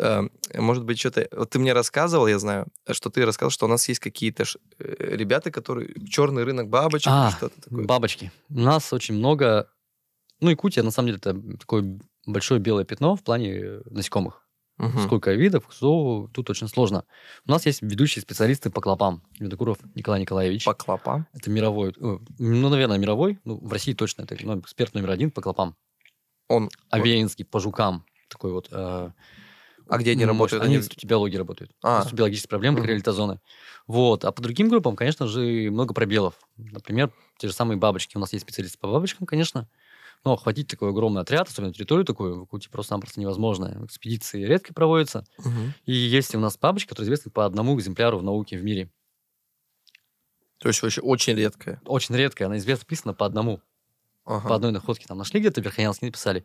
может быть, что-то... Вот ты мне рассказывал, я знаю, что ты рассказал, что у нас есть какие-то ребята, которые... Черный рынок бабочек, что-то такое. Бабочки. У нас очень много... Якутия, на самом деле, это такое большое белое пятно в плане насекомых. Мгм. Сколько видов, кто, тут очень сложно. У нас есть ведущие специалисты по клопам. Винокуров Николай Николаевич. По клопам? Это мировой, наверное, мировой. В России точно это эксперт номер 1 по клопам. Он... Авеинский по жукам. Такой вот... А где они мощный. работают? Они в институте биологии работают. А. Институт биологических проблем, Мгм. крилитозоны. Вот. А по другим группам, конечно же, много пробелов. Например, те же самые бабочки. У нас есть специалисты по бабочкам, конечно. Но охватить такой огромный отряд, особенно территорию такую, в Якутии просто-напросто невозможно. Экспедиции редко проводятся. Мгм. И есть у нас бабочки, которые известны по одному экземпляру в науке в мире. То есть вообще очень редкое. Очень редкая, она известна, написана по одному. Ага. По одной находке там нашли где-то, верхоянские написали.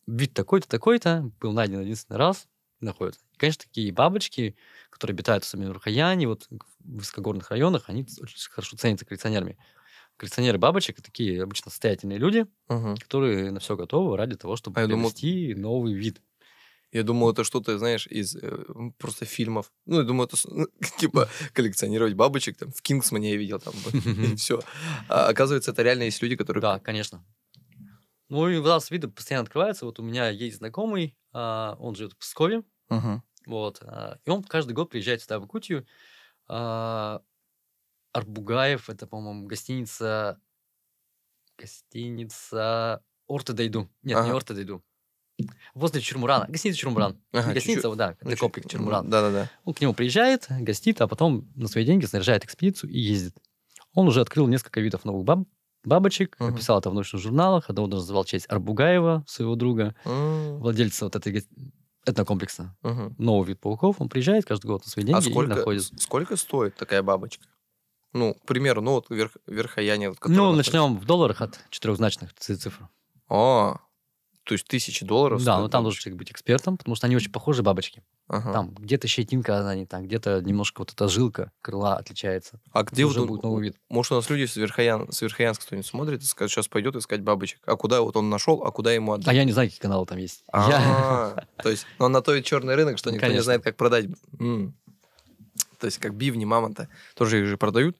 Вид такой-то, такой-то, был найден единственный раз, и находится. И, конечно, такие бабочки, которые обитают особенно в Верхояне, вот в высокогорных районах, они очень хорошо ценятся коллекционерами. Коллекционеры бабочек — это такие обычно состоятельные люди, Мгм. которые на все готовы ради того, чтобы Я думал- приобрести новый вид. Я думал, это что-то, знаешь, из просто фильмов. Я думаю, это типа коллекционировать бабочек. Там в Кингсмане я видел там. И все. А оказывается, это реально есть люди, которые... Да, конечно. Ну и у нас виды постоянно открываются. Вот у меня есть знакомый, он живет в Пскове, Мгм. вот, и он каждый год приезжает сюда, в Якутию. Арбугаев, это, по-моему, гостиница Орте-Дойду. Нет, не Ага. Орте-Дойду. Возле Чурмурана. Гостиница Чурмуран. Ага, Не гостиница, чуть-чуть. да, это комплекс Чурмуран. Да-да-да. Он к нему приезжает, гостит, а потом на свои деньги снаряжает экспедицию и ездит. Он уже открыл несколько видов новых бабочек, Мгм. писал это в научных журналах, одного даже называл в честь Арбугаева, своего друга, владельца вот этой этнокомплекса. Мгм. Новый вид пауков. Он приезжает каждый год на свои деньги А и находит. сколько стоит такая бабочка? К примеру, вот верхояне. Вот, который Ну, находится. начнем в долларах от четырехзначных цифр. То есть $1000 Да, стоит но там бабочка. должен человек быть экспертом, потому что они очень похожи бабочки. Ага. Там где-то щетинка, она не так, где-то немножко вот эта жилка крыла отличается. А где Уже вот будет новый вид. Может, у нас люди с Верхоянска кто-нибудь смотрит и скажет, сейчас пойдет искать бабочек. А куда вот он нашел, а куда ему А отдать? я не знаю, какие каналы там есть. То есть он на то и черный рынок, что никто не Конечно. знает, как продать. То есть как бивни мамонта. Тоже их же продают.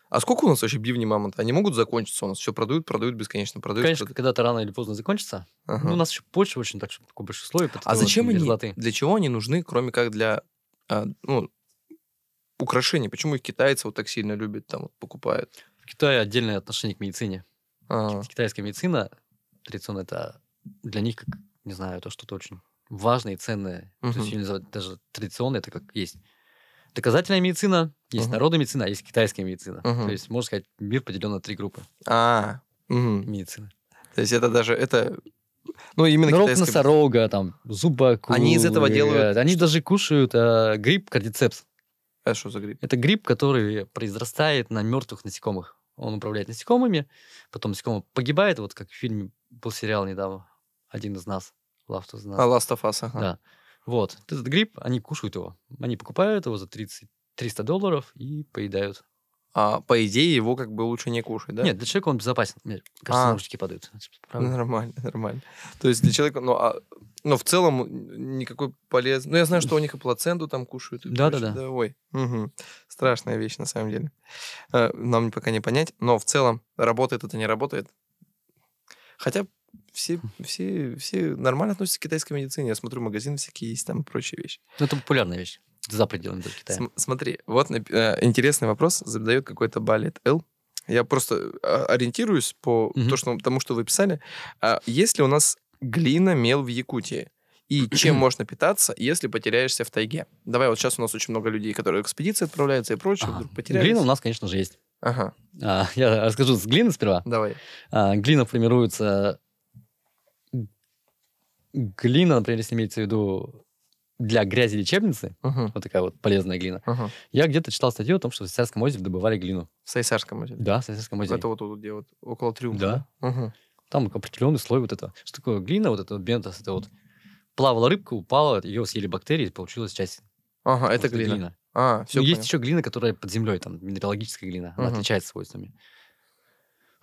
А сколько у нас вообще бивни мамонта? Они могут закончиться у нас? Все продают бесконечно продают. Конечно, когда-то рано или поздно закончится. Ага. Ну, у нас еще почва очень так, такое большое слой. А зачем они? Золотые. Для чего они нужны, кроме как для украшений? Почему их китайцы вот так сильно любят, там вот, покупают? В Китае отдельное отношение к медицине. Ага. Китайская медицина, традиционно, это для них, как, не знаю, это что-то очень важное и ценное. То есть Мгм. её называют даже традиционно, это как есть. доказательная медицина, есть народная медицина, а есть китайская медицина. Мгм. То есть, можно сказать, мир поделен на 3 группы Мгм. медицины. То есть это даже, ну, именно Рог китайская... носорога, там, зубакулы. Они из этого делают Они что? даже кушают гриб кардицепс. А что за гриб? Это гриб, который произрастает на мертвых насекомых. Он управляет насекомыми, потом насекомые погибает, вот как в фильме был сериал недавно, «Один из нас», «Last of Us». Last of Us, ага. Да. Вот. Этот гриб, они кушают его. Они покупают его за $300 и поедают. А по идее его как бы лучше не кушать, да? Нет, для человека он безопасен. Мне кажется, А. наушники падают. Правда? Нормально, нормально. То есть для человека, но в целом никакой полезный... Ну, я знаю, что у них и плаценту там кушают. И Да-да-да. прочее. Ой, мгм. Страшная вещь на самом деле. Нам пока не понять, но в целом работает это, не работает. Хотя все нормально относятся к китайской медицине. Я смотрю, магазины всякие есть, там и прочие вещи. Ну, это популярная вещь. За пределами даже Китая. Смотри, вот интересный вопрос задает какой-то Балет Л. Я просто ориентируюсь по тому, что вы писали. Есть ли у нас глина, мел в Якутии? И чем можно питаться, если потеряешься в тайге? Давай, вот сейчас у нас очень много людей, которые в экспедиции отправляются и прочее, вдруг потерялись. Глина у нас, конечно же, есть. Ага, Я расскажу с глины сперва. давай. Глина формируется... Глина, например, если имеется в виду для грязи лечебницы, Угу, вот такая вот полезная глина. угу. Я где-то читал статью о том, что в Сысарском озере добывали глину. В Сайсарском озере. Да, в Сысарском озере. Это вот тут, где вот около Трюмфа. Да. Угу. Там определенный слой вот этого. Что такое глина, вот это вот бентос, это вот плавала рыбка, упала, ее съели бактерии, получилась часть. Ага, это вот глина. Все Ну, есть еще глина, которая под землей, там, минералогическая глина. Она Мгм. отличается свойствами.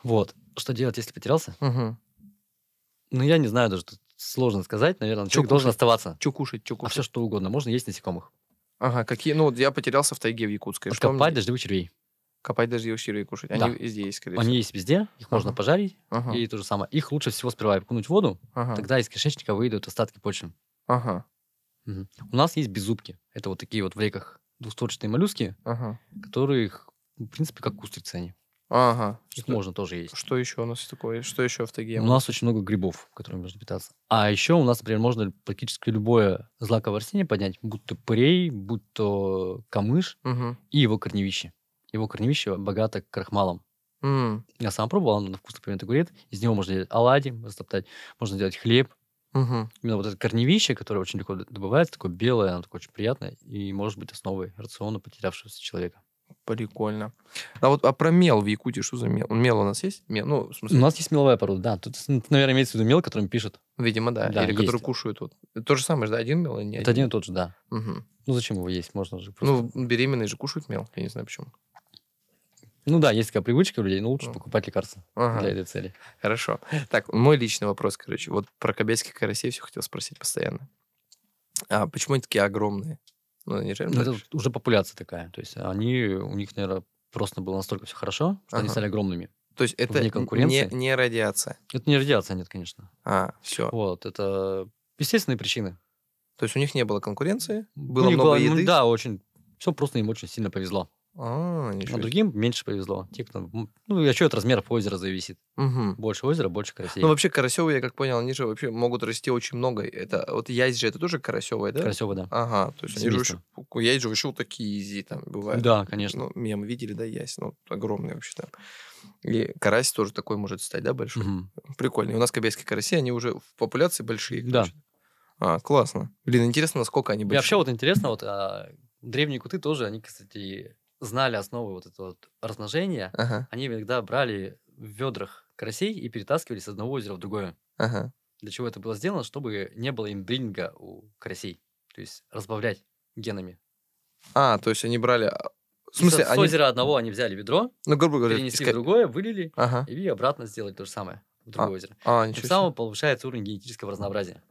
Вот. Что делать, если потерялся? Угу. Ну, я не знаю даже, тут сложно сказать. Наверное, человек должен кушать? оставаться. Что кушать, что А кушать? все что угодно. Можно есть насекомых. Ага, какие... Ну, вот я потерялся в тайге в Якутской. Что мне Откопать делать? дождевых червей. Копать дождевых червей кушать. Да. Они везде есть, скорее Они всего. есть везде, их можно Ага. пожарить. Ага. И то же самое. Их лучше всего сперва окунуть в воду, Ага. тогда из кишечника выйдут остатки почвы. Ага. Мгм. У нас есть беззубки. Это вот такие вот в реках двустворчатые моллюски, Ага. которые, в принципе, как устрицы они. Ага. Их можно тоже есть. Что еще у нас такое? Что еще в тайге? У нас очень много грибов, которыми можно питаться. А еще у нас, например, можно практически любое злаковое растение поднять, будь то пырей, будь то камыш Угу. и его корневище. Его корневище богато крахмалом. Я сам пробовал, оно на вкус например, огурец. Из него можно делать оладьи, растоптать, можно делать хлеб. Угу. Именно вот это корневище, которое очень легко добывается, такое белое, оно такое очень приятное, и может быть основой рациона потерявшегося человека. Прикольно. А про мел в Якутии что за мел? Мел у нас есть? Мел, ну, в У смысле, нас есть меловая порода, да. Тут, наверное, имеется в виду мел, которым пишут. видимо, да. Да, Или есть. который кушают. Вот. Это то же самое, же, да? Один мел или не Это один и тот же, да. Мгм. Ну, зачем его есть? Можно же просто... Ну, беременные же кушают мел. Я не знаю, почему. Ну да, есть такая привычка у людей, но лучше Ну. покупать лекарства Ага. для этой цели. Хорошо. Так, мой личный вопрос, короче. Вот про кабельских карасей все хотел спросить постоянно. А почему они такие огромные? Ну, они же... Ну, это уже популяция такая. То есть у них, наверное, просто было настолько все хорошо, что они Ага. стали огромными. То есть это вне конкуренции. не радиация. Это не радиация, нет, конечно. Все. Вот, это естественные причины. То есть у них не было конкуренции, У было них много ну еды. да, очень... Все просто им очень сильно повезло. А, А ничего себе. другим меньше повезло. Те, кто... Ну, еще от размеров озера зависит. Мгм. Больше озера, больше карасей. Ну, вообще, карасевые, я как понял, они же вообще могут расти очень много. Это вот яйц же, это тоже карасевые, да? Карасевые, да. Ага, то есть они же Семейство. вообще, яйц же вообще вот такие изи там бывают. Да, конечно. Ну, мемы видели, да, яйца, ну, огромные вообще там. И карась тоже такой может стать, да, большой? Мгм. Прикольно. И у нас кабельские караси, они уже в популяции большие. Да. короче. Классно. Блин, интересно, насколько они И большие. вообще вот интересно, вот древние куты тоже, они, кстати, знали основы вот этого вот размножения. Ага, Они иногда брали в ведрах карасей и перетаскивали с одного озера в другое. ага. Для чего это было сделано? Чтобы не было инбридинга у карасей. То есть разбавлять генами. То есть они брали... В И смысле, с они... озера одного они взяли ведро, Ну, грубо говоря, перенесли в другое, вылили, Ага. и обратно сделали то же самое в другое озеро. Тем Ничего себе. самым повышается уровень генетического разнообразия.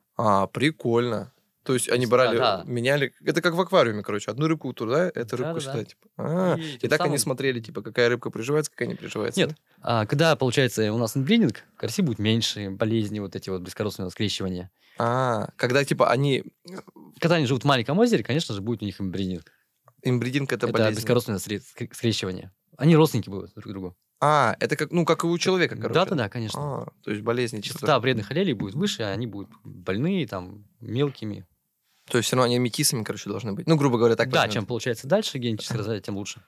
Прикольно. То есть они есть, брали, да. меняли... Это как в аквариуме, короче. Одну рыбку туда, эту рыбку Да-да-да. сюда. Типа. И И тем так они самым- смотрели, типа, какая рыбка приживается, какая не приживается. Нет. Когда получается у нас инбридинг, караси будет меньше, болезни, вот эти вот бескорыстные скрещивания. Когда, типа, они... Когда они живут в маленьком озере, конечно же, будет у них инбридинг. Имбридинг — это Это болезнь. бескорыстное скрещивание. Они родственники будут друг другу. Это как, как и у человека, короче. Да-да-да, конечно. То есть болезни чисто. Частота вредных аллелей будет выше, а они будут больные, там, мелкими. То есть все равно они метисами, короче, должны быть. Ну, грубо говоря, так Да, возьмем. чем получается дальше генетическое развитие, тем лучше.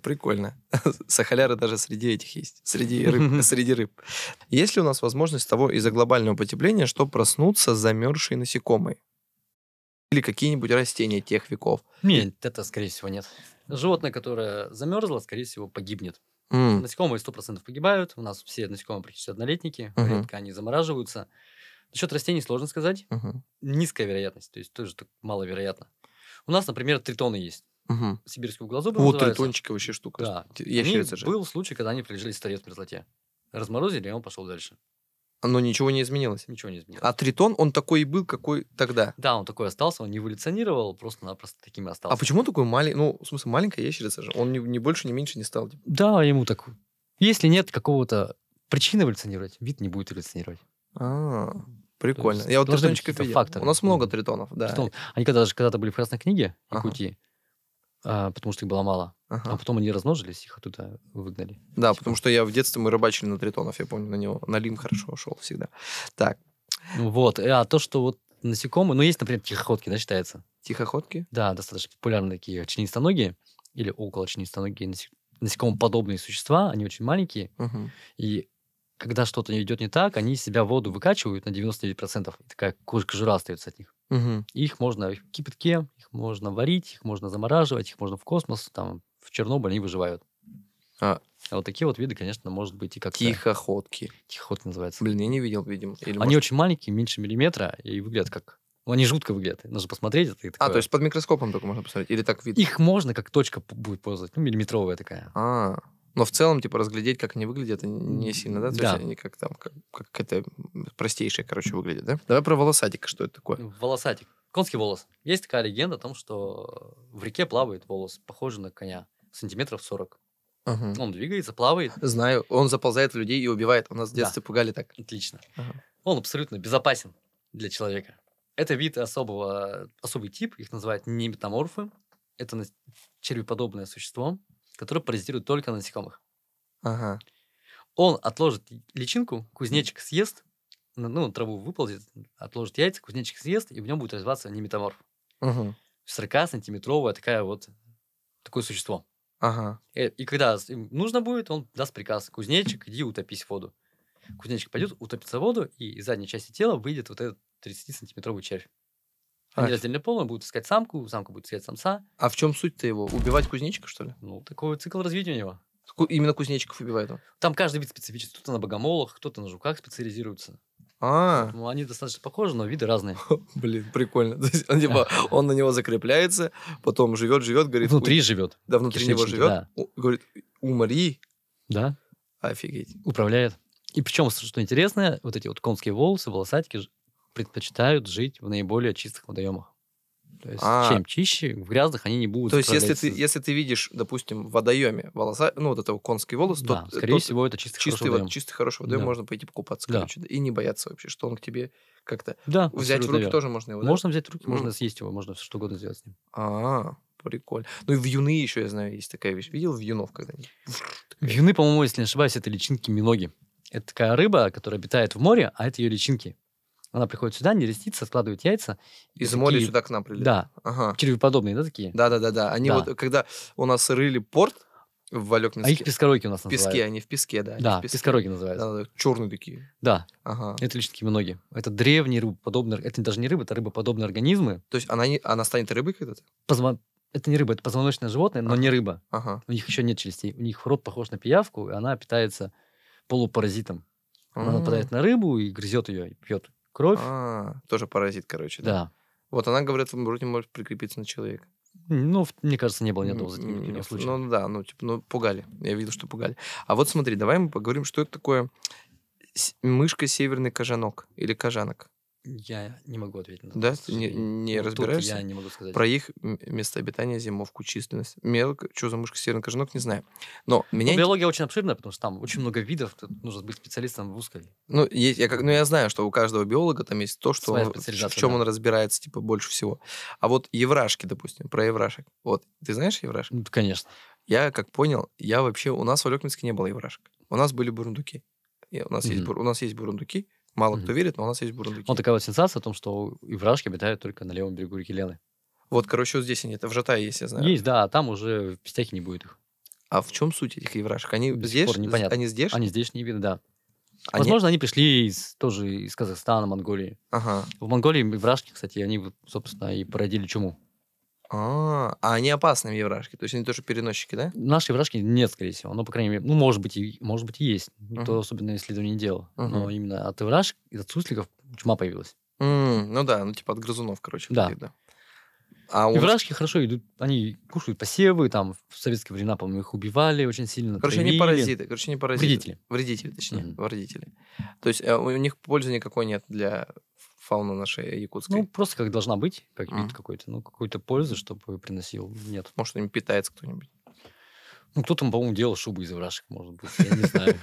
Прикольно. Сахаляры даже среди этих есть. Среди рыб. Есть ли у нас возможность того из-за глобального потепления, что проснутся замерзшие насекомые? Или какие-нибудь растения тех веков? Нет, это, скорее всего, нет. Животное, которое замерзло, скорее всего, погибнет. М, Насекомые 100% погибают. У нас все насекомые практически однолетники. Мгм. Редко они замораживаются. Насчет растений сложно сказать. мгм, Низкая вероятность, то есть тоже так маловероятно. У нас, например, тритоны есть. мгм. Сибирские углозубы Вот называются. тритончики вообще штука. Да. Ящерица же. Был случай, когда они прилежали стареть в мерзлоте. Разморозили, и он пошел дальше. Но ничего не изменилось. Ничего не изменилось. А тритон, он такой и был, какой тогда. Да, он такой остался, он не эволюционировал, просто-напросто таким и остался. А почему такой маленький? Ну, в смысле, маленькая ящерица же. Он ни больше, ни меньше не стал. Типа. Да, ему так... Если нет какого-то причины эволюционировать, вид не будет эволюционировать. Прикольно. есть Я вот должны быть тритончиков какие-то видел. факторы. У нас много Мгм. тритонов, да. Притом, они даже когда-то были в Красной книге Ага. Якутии, потому что их было мало. Ага. А потом они размножились, их оттуда выгнали. Да, Типа. потому что я в детстве мы рыбачили на тритонов, я помню, на него. На лим хорошо шел всегда. Так, Вот. А то, что вот насекомые... Ну, есть, например, тихоходки, да, считается? тихоходки. Да, достаточно популярные такие членистоногие или около членистоногие насекомоподобные существа. Они очень маленькие. Мгм. И когда что-то идет не так, они из себя воду выкачивают на 99%. И такая кожура остается от них. Мгм. И их можно в кипятке, их можно варить, их можно замораживать, их можно в космос, там, в Чернобыль, они выживают. А, А вот такие вот виды, конечно, может быть и как-то... Тихоходки. Тихоходки называется. Блин, я не видел, видимо. Или Они может- очень маленькие, меньше миллиметра, и выглядят как... Ну, они жутко выглядят. Нужно посмотреть. Это и такое. то есть под микроскопом только можно посмотреть? Или так видно? Их можно, как точка будет ползать. Ну, миллиметровая такая. Но в целом, типа, разглядеть, как они выглядят, это не сильно, да? То Да. есть они как там, как это простейшее, короче, выглядит, да? Давай про волосатика, что это такое? Волосатик. Конский волос. Есть такая легенда о том, что в реке плавает волос, похожий на коня. Сантиметров 40. Ага. Он двигается, плавает. Знаю, он заползает в людей и убивает. У нас в Да. детстве пугали так. Отлично. Ага. Он абсолютно безопасен для человека. Это вид особый тип, их называют неметаморфы. Это червеподобное существо, которое паразитирует только на насекомых. Ага. Он отложит личинку, кузнечик съест, траву выползет, отложит яйца, кузнечик съест, и в нем будет развиваться неметаморф. Угу. 40-сантиметровое такое существо. Ага. И когда им нужно будет, он даст приказ: кузнечик, иди утопись в воду. Кузнечик пойдет, утопится в воду, и из задней части тела выйдет вот этот 30-сантиметровый червь. Они раздельно полные, будут искать самку, самка будет искать самца. А в чем суть-то его? Убивать кузнечиков, что ли? Ну, такой цикл развития у него. Именно кузнечиков убивает он? Там каждый вид специфичен. Кто-то на богомолах, кто-то на жуках специализируется. А, Поэтому они достаточно похожи, но виды разные. блин, прикольно. То есть он на него закрепляется, потом живет, говорит... Внутри живет. Да, внутри него кишечнике, живет. да. Говорит, умри. Да, Офигеть. управляет. И причем, что интересно, вот эти вот конские волосы, волосатики предпочитают жить в наиболее чистых водоемах. То есть, чем чище, в грязных они не будут. То есть, если ты видишь, допустим, в водоеме волоса, вот этого конский волос, да, то скорее всего, это чистый хороший водоем, Да. можно пойти покупаться, Да. короче, и не бояться вообще, что он к тебе как-то... Да, Взять в абсолютно руки верно. тоже можно его, да? Можно взять в руки, М. можно съесть его, можно что угодно сделать с ним. Прикольно. Ну и вьюны еще, я знаю, есть такая вещь. Видел вьюнов когда-нибудь? Вьюны, по-моему, если не ошибаюсь, это личинки миноги. Это такая рыба, которая обитает в море, а это ее личинки. Она приходит сюда, нерестится, откладывает яйца. Из И моря такие- сюда к нам прилетают. Да, Ага. червеподобные, да, такие? Да. Они Да. вот, когда у нас рыли порт в А их Валекнинске, пескороги у нас в песке, называют. они в песке, да. они Да, в песке. пескороги называются. Да, черные такие. Да, Ага. это личинки миноги. Это древние рыбоподобные... Это даже не рыбы, это рыбоподобные организмы. То есть она станет рыбой когда-то? Это не рыба, это позвоночное животное, но Ага. не рыба. Ага. У них еще нет челюстей. У них рот похож на пиявку, и она питается полупаразитом. Она нападает на рыбу и грызет ее, и пьет кровь. Тоже паразит, короче, да? Да. Вот она, говорит, вроде может прикрепиться на человека. Ну, мне кажется, не было ни одного случая. Ну да, пугали. Я видел, что пугали. А вот смотри, давай мы поговорим, что это такое мышка северный кожанок или кожанок. Я не могу ответить на это. Да? к сожалению. Не Тут разбираешься? я не могу сказать. Про их место обитания, зимовку, численность. Мелко, что за мышка северный кожанок, не знаю. Но меня... Биология очень обширная, потому что там очень много видов. Тут нужно быть специалистом в узкой. я знаю, что у каждого биолога там есть то, что Своя в специализация, чем да. он разбирается, типа, больше всего. А вот еврашки, допустим, про еврашек. Вот, ты знаешь еврашек? Ну, конечно. Я, как понял, у нас в Алекнинске не было еврашек. У нас были бурундуки. У нас есть бурундуки, Мало кто верит, но у нас есть бурундуки. Вот такая вот сенсация о том, что иврашки обитают только на левом берегу реки Лены. Вот, короче, вот здесь они, это в Жатае есть, я знаю. Есть, да, а там уже в Пестяхе не будет их. А в чем суть этих иврашек? Они До сих здесь? пор непонятно. Они здесь? Они здешние виды, да. Они- Возможно, они пришли тоже из Казахстана, Монголии. Ага. В Монголии иврашки, кстати, они, вот, собственно, и породили чуму. А они опасные иврашки, то есть они тоже переносчики, да? Наши иврашки нет, скорее всего. Ну, по крайней мере, ну, может быть, и есть. Никто особенно исследований не делал. Но именно от иврашек, от сусликов чума появилась. Ну да, ну типа от грызунов, короче. Да. таких, да. А Иврашки хорошо идут, они кушают посевы, там в советские времена, по-моему, их убивали очень сильно. Короче, они паразиты. Короче, они паразиты. Вредители. Вредители, точнее. Мгм. Вредители. То есть у них пользы никакой нет для фауны нашей якутской. Ну, просто как должна быть, как Мгм. вид какой-то. Ну, какой-то пользы, чтобы приносил, нет. Может, им питается кто-нибудь. Ну, кто-то, по-моему, делал шубу из иврашек, может быть, я не знаю.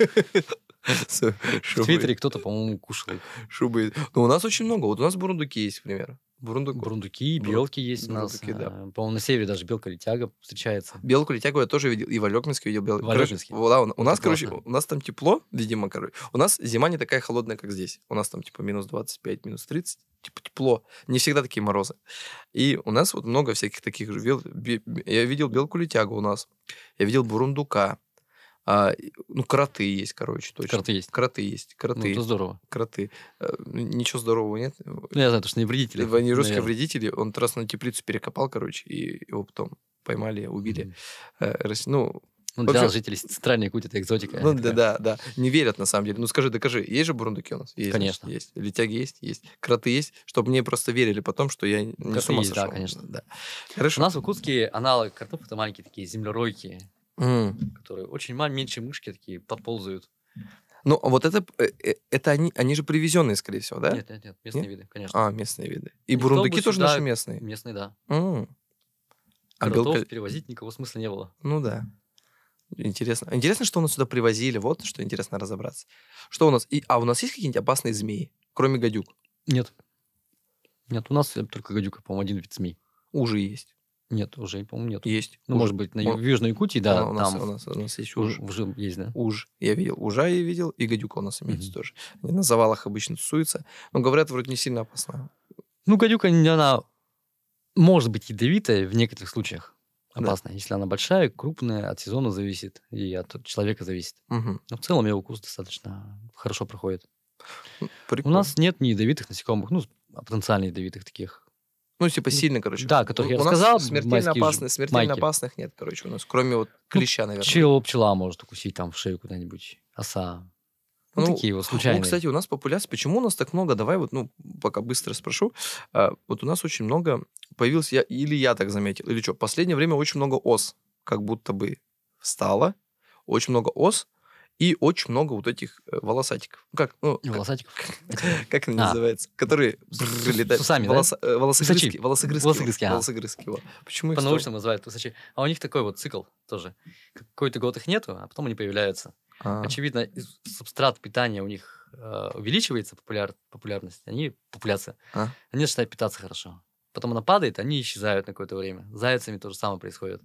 В Твиттере кто-то, по-моему, кушал их. Шубы. Ну, у нас очень много. Вот у нас бурундуки есть, к примеру. Бурундуки, белки есть у нас. Бурундуки, да. По-моему, на севере даже белка-летяга встречается. Белку летягу я тоже видел, и в Алёкминске видел белку. В Алёкминске? Да, у нас, Это короче, классно. у нас там тепло, видимо, короче. У нас зима не такая холодная, как здесь. У нас там, типа, минус 25, минус 30. Типа, тепло. Не всегда такие морозы. И у нас вот много всяких таких же. Я видел белку-летягу у нас. Я видел бурундука. Ну, кроты есть, короче, точно. Кроты есть. Кроты есть. Ну, это здорово. Кроты. Ничего здорового нет. Ну, я знаю, то, что не вредители. Они русские наверное. вредители. Он раз на теплицу перекопал, короче, и его потом поймали, убили. Мгм. Ну, Ну, в для общем, нас жителей центральной Якутии это экзотика. ну, такая. да. Не верят, на самом деле. Ну, скажи, докажи. Есть же бурундуки у нас? Есть, Конечно. значит, есть. Летяги есть? Есть. Кроты есть? Чтобы мне просто верили потом, что я не Кроты с ума есть, да, сошел. конечно. Да. У Хорошо. нас в Якутске аналог кротов это маленькие такие землеройки, М. которые очень меньше мышки такие подползают. Ну, а вот это они же привезенные, скорее всего, да? Нет, местные виды, конечно. Местные виды. И Никто бурундуки бы тоже сюда- наши местные. Местные, да. А Кротов белка... перевозить никакого смысла не было. Ну да. Интересно. Интересно, что у нас сюда привозили. Вот что интересно разобраться. Что у нас? У нас есть какие-нибудь опасные змеи, кроме гадюк? Нет. Нет, у нас только гадюка, по-моему, один вид змей. Ужи есть. Нет, уже, по-моему, нет. Есть. Ну, Ужи. может быть, Он- в Южной Якутии, да, у нас там есть уж. уже есть, да. Уж. Я видел. Ужа я видел, и гадюка у нас имеется Мгм. тоже. Они на завалах обычно тусуются. Но говорят, вроде не сильно опасно. Ну, гадюка, она может быть ядовитая в некоторых случаях. Да. Опасная. Если она большая, крупная, от сезона зависит и от человека зависит. Мгм. Но в целом ее укус достаточно хорошо проходит. У Прикольно. нас нет ни ядовитых насекомых, ну, потенциально ядовитых таких. Ну, типа сильно, короче. да, которых я у нас рассказал, смертельно майские опасных, майки. опасных нет, короче, у нас. Кроме вот клеща, наверное. Пчела может укусить там в шею куда-нибудь, оса. Ну, Ну, такие вот случайные. кстати, у нас популяция... Почему у нас так много? Давай вот, пока быстро спрошу. Вот у нас очень много появилось... Или я так заметил, или что? В последнее время очень много ос как будто бы стало. Очень много ос и очень много вот этих волосатиков. Волосатиков. Как они называются? Которые летают. С усами, да? Волосогрызки. Волосогрызки, ага. Волосогрызки. Почему их стало? По-научному называют усачи. А у них такой вот цикл тоже. Какой-то год их нету, а потом они появляются. Очевидно, субстрат питания у них увеличивается, популярность, популяция. Они начинают питаться хорошо. Потом она падает, они исчезают на какое-то время. С зайцами то же самое происходит.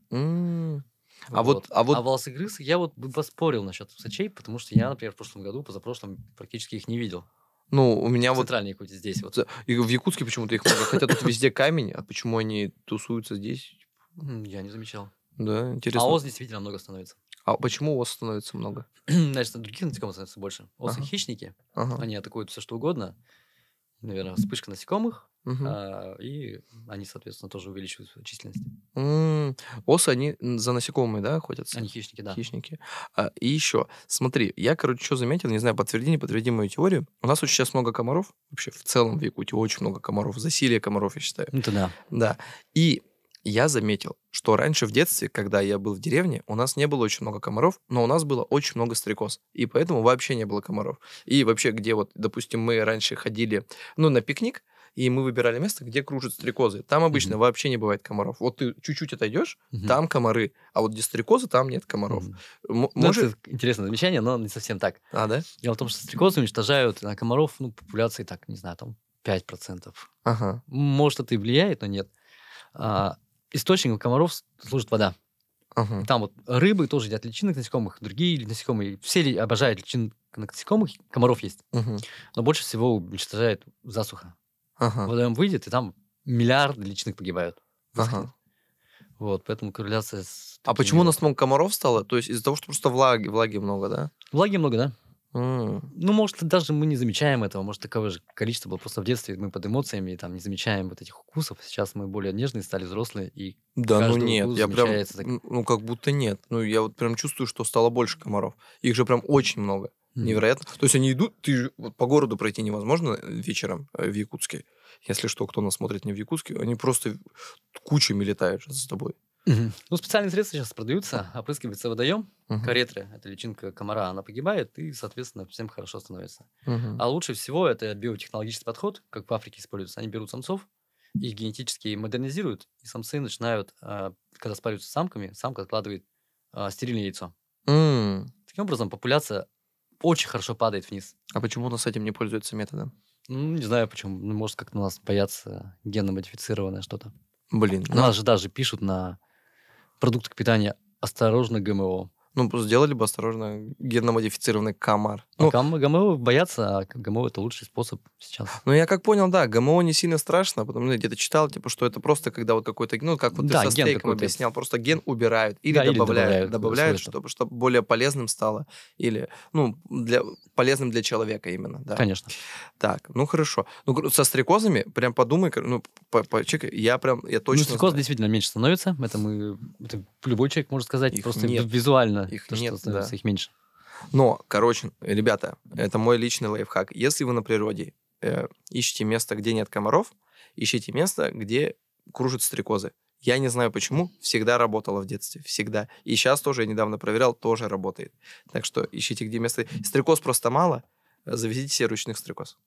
А волосогрызы, я вот бы поспорил насчет усачей, потому что я, например, в прошлом году, позапрошлом практически их не видел. Ну, у меня В вот... центральной Якутии здесь вот. И в Якутске почему-то их много. Хотя тут везде камень, а почему они тусуются здесь? Я не замечал. Да, интересно. А ос действительно много становится. А почему ос становится много? Значит, других насекомых становится больше. Осы Ага. хищники, Ага. они атакуют все что угодно. Наверное, вспышка насекомых, Мгм. и они, соответственно, тоже увеличивают свою численность. Осы, они за насекомыми, да, охотятся? Они хищники, да. Хищники. И еще, смотри, я, короче, что заметил, не знаю, подтверди, не подтверди мою теорию. У нас очень сейчас много комаров, вообще в целом в Якутии очень много комаров, засилие комаров, я считаю. Это да. Да. И я заметил, что раньше в детстве, когда я был в деревне, у нас не было очень много комаров, но у нас было очень много стрекоз. И поэтому вообще не было комаров. И вообще, где вот, допустим, мы раньше ходили, на пикник, и мы выбирали место, где кружат стрекозы. Там обычно вообще не бывает комаров. Вот ты чуть-чуть отойдешь, там комары, а вот где стрекозы, там нет комаров. Это интересное замечание, но не совсем так. Да? Дело в том, что стрекозы уничтожают комаров, популяции, так, не знаю, там 5%. Ага. Может, это и влияет, но нет. Источником комаров служит вода. Ага. Там вот рыбы тоже едят личинок насекомых, другие насекомые. Все обожают личинок насекомых, комаров есть. Мгм. Но больше всего уничтожает засуха. Ага. Водоем выйдет, и там миллиарды личинок погибают. Высохнет. Ага. Вот, поэтому корреляция с А такими почему у нас вот. много комаров стало? То есть из-за того, что просто влаги много, да? Влаги много, да? М. Ну, может, даже мы не замечаем этого. Может, такое же количество было просто в детстве. Мы под эмоциями там не замечаем вот этих укусов. Сейчас мы более нежные стали, взрослые, и Да, ну каждый нет, укус я прям, замечается так. ну как будто нет. Ну я вот прям чувствую, что стало больше комаров. Их же прям очень много. Мгм. Невероятно. То есть они идут, вот по городу пройти невозможно вечером в Якутске. Если что, кто нас смотрит не в Якутске, они просто кучами летают за тобой. Мгм. Ну, специальные средства сейчас продаются, опрыскивается водоем, Мгм. каретра, это личинка комара, она погибает, и, соответственно, всем хорошо становится. Мгм. А лучше всего это биотехнологический подход, как в Африке используется. Они берут самцов, их генетически модернизируют, и самцы начинают, когда спариваются с самками, самка откладывает стерильное яйцо. М. Таким образом, популяция очень хорошо падает вниз. А почему у нас этим не пользуются методом? Ну, не знаю почему. Ну, может, как-то нас боятся генно-модифицированное что-то. Блин, У нас же даже пишут на продуктах питания «Осторожно, ГМО». ну сделали бы осторожно генно-модифицированный комар. А ГМО боятся, а ГМО это лучший способ сейчас. Ну, я как понял, да, ГМО не сильно страшно, потому что я где-то читал, типа, что это просто когда вот какой-то, ну, как вот Да, ты со ген стейком какой-то. объяснял, просто ген убирают или Да, или добавляют, добавляют свойства. чтобы более полезным стало, или, ну, полезным для человека именно, да. Конечно. Так, ну, хорошо. Ну, со стрекозами прям подумай, ну, чекай, я Ну, точно стрекоз знаю. действительно меньше становится. Это любой человек может сказать. Их Просто нет. визуально Их то, нет, что становится да. их меньше. Но, короче, ребята, это мой личный лайфхак. Если вы на природе ищете место, где нет комаров, ищите место, где кружат стрекозы. Я не знаю почему, всегда работало в детстве, всегда. И сейчас тоже, я недавно проверял, тоже работает. Так что ищите, где место. Стрекоз просто мало, завезите себе ручных стрекоз.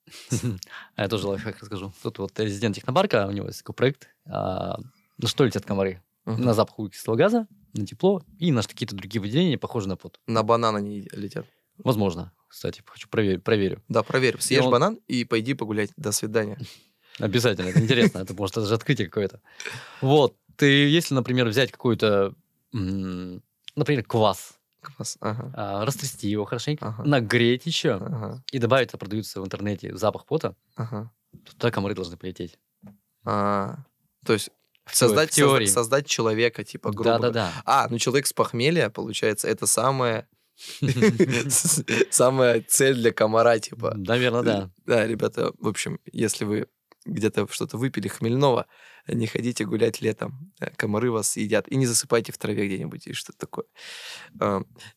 А я тоже лайфхак расскажу. Тут вот резидент технопарка, у него есть такой проект. На что летят комары? Мгм. На запах углекислого газа, на тепло и на какие-то другие выделения, похожие на пот. На банан они летят. Возможно. Кстати, хочу проверю. Да, проверь. Съешь он- банан и пойди погулять. До свидания. Обязательно, это интересно. Это может даже открытие какое-то. Вот. Ты, если, например, взять какой-то, например, квас, Класс. Ага. растрясти его хорошенько, Ага. нагреть еще Ага. и добавить, это продаются в интернете, запах пота, Ага. то туда комары должны полететь. То есть В теории. создать человека, типа, грубо говоря. Да-да-да. Ну человек с похмелья, получается, это самая цель для комара, типа. Наверное, да. Да, ребята, в общем, если вы где-то что-то выпили хмельного, не ходите гулять летом. Комары вас съедят. И не засыпайте в траве где-нибудь, и что-то такое.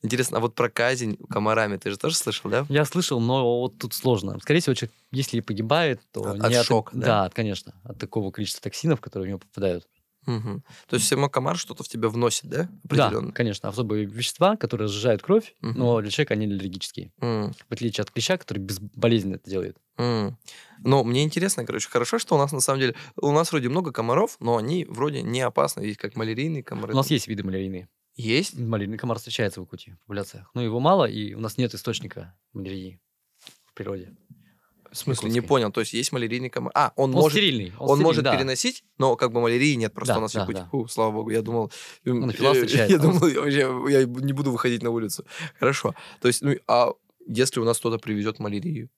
Интересно, а вот про казнь комарами ты же тоже слышал, да? Я слышал, но вот тут сложно. Скорее всего, человек, если и погибает, то От не шока, да? Да, конечно. От такого количества токсинов, которые в него попадают. Мгм. То есть все равно комар что-то в тебя вносит, да? Да, Определенно. конечно. Особые вещества, которые разжижают кровь, Мгм. но для человека они аллергические. М. В отличие от клеща, который безболезненно это делает. Но мне интересно, короче, хорошо, что у нас на самом деле, у нас вроде много комаров, но они вроде не опасны, есть как малярийные комары. У нас есть виды малярийные. Есть? Малярийный комар встречается в Якутии в популяциях. Но его мало, и у нас нет источника малярии в природе. В смысле, не Якутской. понял, то есть есть малярийный комар. Он Он может, стерильный. он может стерильный, да. переносить, но как бы малярии нет просто Да, у нас в да, Якутии. да. Фу, слава богу, я думал, Анафилаз я встречается. думал, я не буду выходить на улицу. Хорошо, то есть, а если у нас кто-то привезет малярию?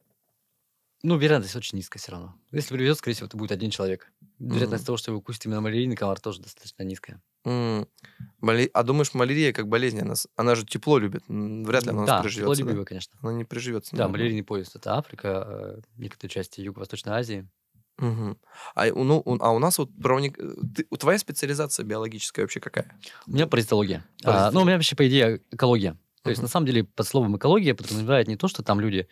Ну, вероятность очень низкая все равно. Если привезет, скорее всего, это будет один человек. Вероятность Мгм. того, что его укусит именно малярийный комар, тоже достаточно низкая. А думаешь, малярия как болезнь, она же тепло любит, вряд ли она у нас Да, приживется, да? теплолюбивая, конечно. Она не приживется. Да, малярийный пояс – это Африка, некоторые части Юго-Восточной Азии. Мгм. У нас вот твоя специализация биологическая вообще какая? У меня паразитология. Паразитология. Ну, у меня вообще, по идее, экология. То есть, Мгм. на самом деле, под словом экология подразумевает не то, что там люди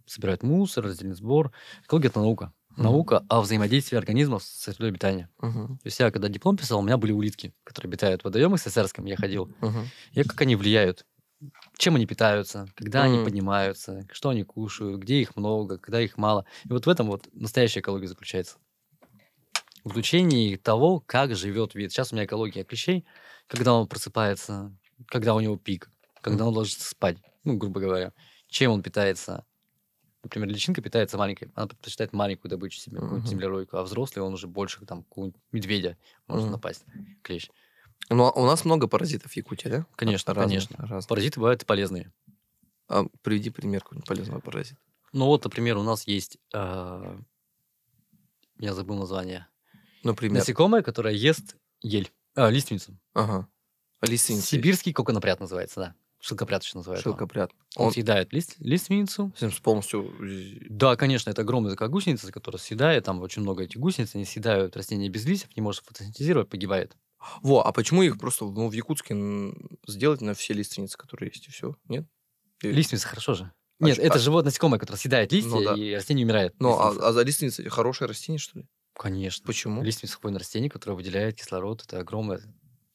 собирают мусор, раздельный сбор. Экология – это наука. Мгм. Наука о взаимодействии организмов с средой обитания. Мгм. То есть я, когда диплом писал, у меня были улитки, которые обитают в водоемах Сесарском, я ходил. Мгм. И как они влияют, чем они питаются, когда они М. поднимаются, что они кушают, где их много, когда их мало. И вот в этом вот настоящая экология заключается. В изучении того, как живет вид. Сейчас у меня экология клещей, когда он просыпается, когда у него пик, когда он ложится спать, ну, грубо говоря, чем он питается. Например, личинка питается маленькой, она предпочитает маленькую добычу себе, какую-нибудь Мгм. землеройку, а взрослый он уже больше, там, какого-нибудь медведя может Мгм. напасть, клещ. Ну, у нас много паразитов в Якутии, да? Конечно, конечно. Разных. Паразиты бывают и полезные. А приведи пример какого-нибудь полезного паразита. Ну вот, например, у нас есть, я забыл название, Например. насекомое, которое ест лиственницу. Ага. Лиственница. Сибирский коконопряд называется, да. Шелкопряд еще называют его. Шелкопряд. Он съедает лиственницу. Полностью... Да, конечно, это огромная такая гусеница, которая съедает, там очень много этих гусениц, они съедают растения без листьев, не может фотосинтезировать, погибает. Во, а почему их просто в Якутске сделать на все лиственницы, которые есть, и все? Нет? Лиственница хорошо же. Нет, чё- это животное насекомое, которое съедает листья, Ну да. и растение умирает. Ну, Лиственница. за лиственница хорошее растение, что ли? Конечно. Почему? Лиственница хвойное растение, которое выделяет кислород, это огромное.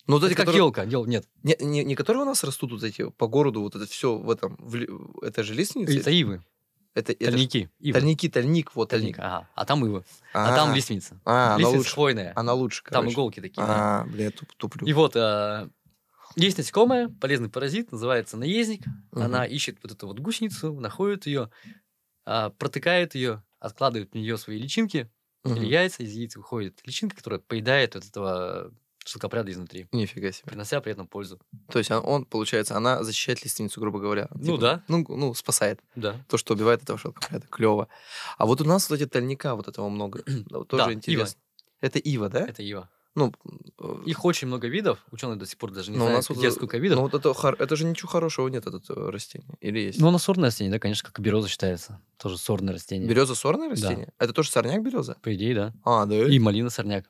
Ну, вот Это эти, как которые... елка, нет. Не которые у нас растут вот эти по городу, вот это все в этом... Это же лиственница? Это ивы, Это ж тальники. Ивы. тальник, вот Тальник, тальник. ага. А там ивы. А там лиственница. она Лиственница лучше. хвойная. Она лучше, Там короче. иголки такие. Да. Бля, я туплю. И вот есть насекомое, полезный паразит, называется наездник. Мгм. Она ищет вот эту вот гусеницу, находит ее, протыкает ее, откладывает в нее свои личинки Мгм. или яйца. Из яиц выходит личинка, которая поедает вот этого шелкопряда изнутри, Нифига себе. принося при этом пользу. То есть он, получается, она защищает лиственницу, грубо говоря. Ну да. Ну, спасает. Да. То, что убивает этого шелкопряда. Клево. А вот у нас вот эти тальника, вот этого много. Да, вот тоже Да, интересно. Это ива, да? Это ива. Ну, Их очень много видов. Ученые до сих пор даже не но у знают, нас вот, где сколько видов. ну, вот это же ничего хорошего нет, это растение. Или есть? Ну, оно сорное растение, да, конечно, как и береза считается. Тоже сорное растение. Береза сорное Да. растение? Это тоже сорняк береза? По идее, да. А, да? И малина сорняк.